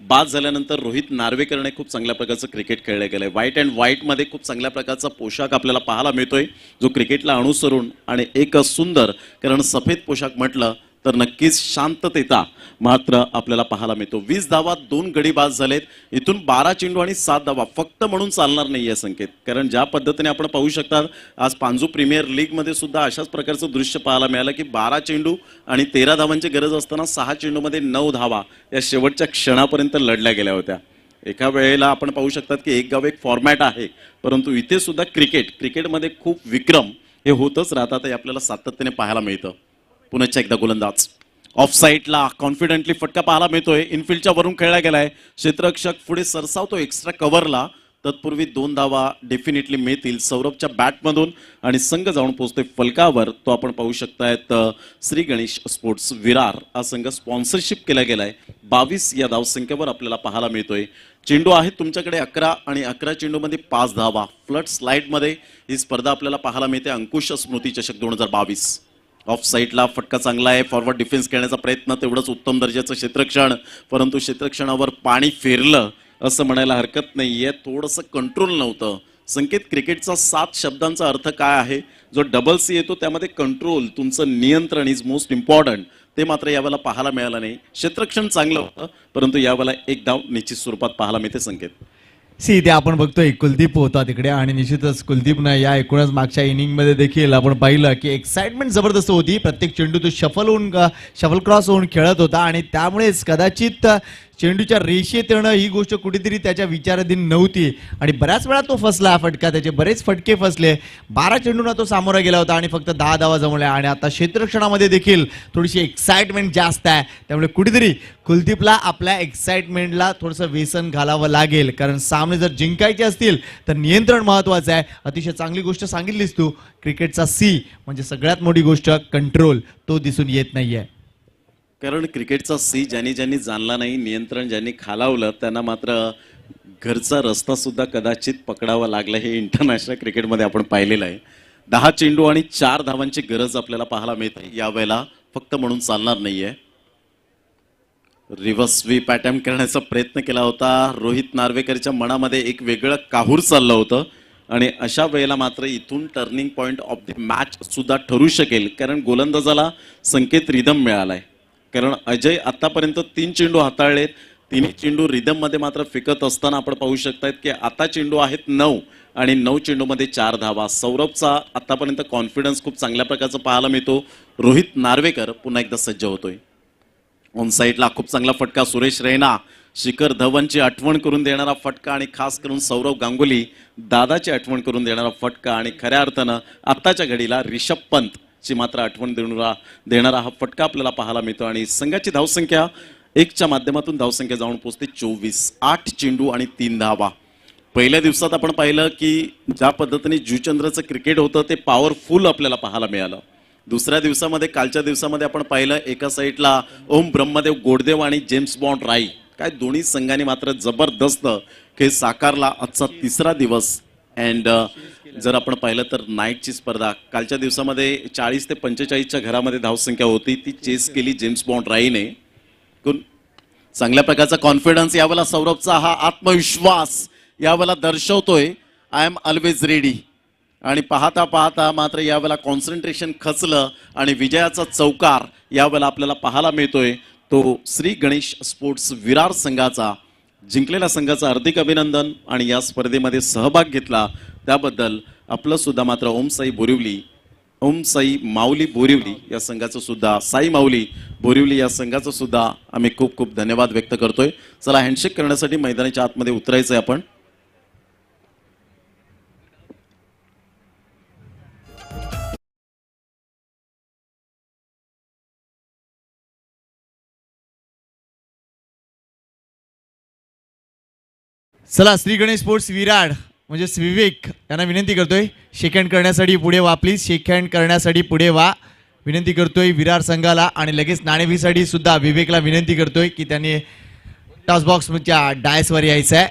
बाद झाल्यानंतर रोहित नार्वेकरने खूप चांगल्या प्रकारचं क्रिकेट खेळलं गेलंय. व्हाईट अँड व्हाईटमध्ये खूप चांगल्या प्रकारचा पोशाख आपल्याला पाहायला मिळतोय, जो क्रिकेटला अनुसरून आणि एक सुंदर, कारण सफेद पोशाख म्हटलं तर नक्कीच शांततेचा मात्र आपल्याला पाहायला मिळतो. 20 धावा 2 गडी बाद झालेत. इथून 12 चेंडू आणि 7 धावा फक्त म्हणून चालणार नाहीये संकेत, कारण ज्या पद्धतीने आपण पाहू शकता आज पांजू प्रीमियर लीग मध्ये सुद्धा अशाच प्रकारचं दृश्य पाहायला मिळालं की 12 चेंडू आणि 13 धावांची गरज असताना 6 चेंडूमध्ये 9 धावा या शेवटच्या क्षणापर्यंत लढल्या गेल्या होत्या. एका वेळेला आपण पाहू शकतात की एक गाव एक फॉर्मॅट आहे, परंतु इथे सुद्धा क्रिकेटमध्ये खूप विक्रम हे होतच राहतात, हे आपल्याला सातत्याने पाहायला मिळतं. पुन्हा एकदा गोलंदाज ऑफ साईडला कॉन्फिडेंटली फटका पाहायला मिळतोय. इनफिल्डच्या वरून खेळला गेलाय. क्षेत्ररक्षक पुढे सरसावतो एक्स्ट्रा कव्हरला. तत्पूर्वी 2 धावा डेफिनेटली मिळतील सौरभच्या बॅटमधून आणि संघ जाऊन पोहोचतोय फलकावर. तो आपण पाहू शकतायत श्री गणेश स्पोर्ट्स विरार हा संघ स्पॉन्सरशिप केला गेलाय. 22 या धावसंख्येवर आपल्याला पाहायला मिळतोय. चेंडू आहेत तुमच्याकडे 11 आणि 11 चेंडूमध्ये 5 धावा. फ्लड स्लाइडमध्ये ही स्पर्धा आपल्याला पाहायला मिळते. अंकुश स्मृती चषक 2022. ऑफ साईडला फटका चांगला आहे. फॉरवर्ड डिफेन्स खेळण्याचा प्रयत्न, तेवढंच उत्तम दर्जाचं क्षेत्ररक्षण, परंतु क्षेत्ररक्षणावर पाणी फिरलं असं म्हणायला हरकत नाहीये. थोडंसं कंट्रोल नव्हतं. संकेत, क्रिकेटचा 7 शब्दांचा अर्थ काय आहे? जो डबल सी येतो त्यामध्ये कंट्रोल, तुमचं नियंत्रण इज मोस्ट इम्पॉर्टंट. ते मात्र यावेळेला पाहायला मिळालं नाही. क्षेत्ररक्षण चांगलं होतं, परंतु यावेळेला एक धाव निश्चित स्वरूपात पाहायला मिळते. संकेत, इथे आपण बघतोय कुलदीप होता तिकडे आणि निश्चितच कुलदीपनं या एकूणच मागच्या इनिंगमध्ये देखील आपण पाहिलं की एक्साइटमेंट जबरदस्त होती. प्रत्येक चेंडू तो शफल क्रॉस होऊन खेळत होता आणि त्यामुळेच कदाचित चेंडूच्या रेषेत येणं ही गोष्ट कुठेतरी त्याच्या विचाराधीन नव्हती आणि बऱ्याच वेळा तो फसला. फटका, त्याचे बरेच फटके फसले. 12 चेंडूंना तो सामोरा गेला होता आणि फक्त 10 धावा जमवल्या. आणि आता क्षेत्ररक्षणामध्ये देखील थोडीशी एक्साइटमेंट जास्त आहे, त्यामुळे कुठेतरी कुलदीपला आपल्या एक्साइटमेंटला थोडंसं व्यसन घालावं लागेल, कारण सामने जर जिंकायचे असतील तर नियंत्रण महत्वाचं आहे. अतिशय चांगली गोष्ट सांगितलीस तू. क्रिकेटचा सी म्हणजे सगळ्यात मोठी गोष्ट कंट्रोल, तो दिसून येत नाहीये. कारण क्रिकेटचा सी ज्यांनी जाणला नाही, नियंत्रण ज्यांनी खालावलं त्यांना मात्र घरचा रस्ता सुद्धा कदाचित पकडावा लागला. हे इंटरनॅशनल क्रिकेटमध्ये आपण पाहिलेलं आहे. 10 चेंडू आणि 4 धावांची गरज आपल्याला पाहायला मिळते यावेळेला. फक्त म्हणून चालणार नाहीये. रिव्हर्स स्वीप अटेम्प्ट करण्याचा प्रयत्न केला होता. रोहित नार्वेकरच्या मनामध्ये एक वेगळं काहूर चाललं होतं आणि अशा वेळेला मात्र इथून turning point of the match सुद्धा ठरू शकेल, कारण गोलंदाजाला संकेत रिदम मिळालाय. कारण अजय आतापर्यंत 3 चेंडू हाताळलेत. 3 चेंडू रिदम मध्ये मात्र फेकत असताना आपण पाहू शकतायत की आता चेंडू आहेत 9 आणि 9 चेंडूमध्ये 4 धावा. सौरभचा आतापर्यंत कॉन्फिडन्स खूप चांगल्या प्रकारचा पाहायला मिळतो. रोहित नार्वेकर पुन्हा एकदा सज्ज होतोय. ऑन साईडला खूप चांगला फटका. सुरेश रैना, शिखर धवनची आठवण करून देणारा फटका आणि खास करून सौरव गांगुली दादाची आठवण करून देणारा फटका आणि खऱ्या अर्थानं आत्ताच्या घडीला रिषभ पंत ची मात्र आठवण देणारा हा फटका आपल्याला पाहायला मिळतो. आणि संघाची धावसंख्या 1च्या माध्यमातून धावसंख्या जाऊन पोहोचते 24. 8 चेंडू आणि 3 धावा. पहिल्या दिवसात आपण पाहिलं की ज्या पद्धतीने जुचंद्रचं क्रिकेट होतं ते पॉवरफुल आपल्याला पाहायला मिळालं. दुसऱ्या दिवसामध्ये, कालच्या दिवसामध्ये आपण पाहिलं एका साईडला ओम ब्रह्मदेव गोडदेव आणि जेम्स बॉन्ड राई, काय दोन्ही संघांनी मात्र जबरदस्त खेळ साकारला. आजचा 3रा दिवस. अँड जर आपण पाहिलं तर नाईटची स्पर्धा कालच्या दिवसामध्ये 40 ते 45च्या घरामध्ये धावसंख्या होती, ती चेस केली जेम्स बॉन्ड राईने. चांगल्या प्रकारचा कॉन्फिडन्स यावेळेला सौरभचा, हा आत्मविश्वास यावेळेला दर्शवतोय. I am always ready. आणि पाहता पाहता मात्र यावेळेला कॉन्सन्ट्रेशन खचलं आणि विजयाचा चौकार यावेळेला आपल्याला पाहायला मिळतोय. तो श्री गणेश स्पोर्ट्स विरार संघाचा. जिंकलेल्या संघाचं हार्दिक अभिनंदन आणि या स्पर्धेमध्ये सहभाग घेतला त्याबद्दल आपलं सुद्धा मात्र ओम साई माऊली बोरिवली या संघाचं सुद्धा, साई माऊली बोरिवली या संघाचं सुद्धा आम्ही खूप खूप धन्यवाद व्यक्त करतोय. चला, हँडशेक करण्यासाठी मैदानाच्या आतमध्ये उतरायचंय आपण. चला, श्री गणेश स्पोर्ट्स विराड म्हणजे विवेक यांना विनंती करतोय शेक हँड करण्यासाठी पुढे वा. प्लीज शेक हँड करण्यासाठी पुढे वा विनंती करतोय विरार संघाला. आणि लगेच नाणेफीसाठी सुद्धा विवेकला विनंती करतोय की त्यांनी टॉस बॉक्सच्या डायसवर यायचं आहे.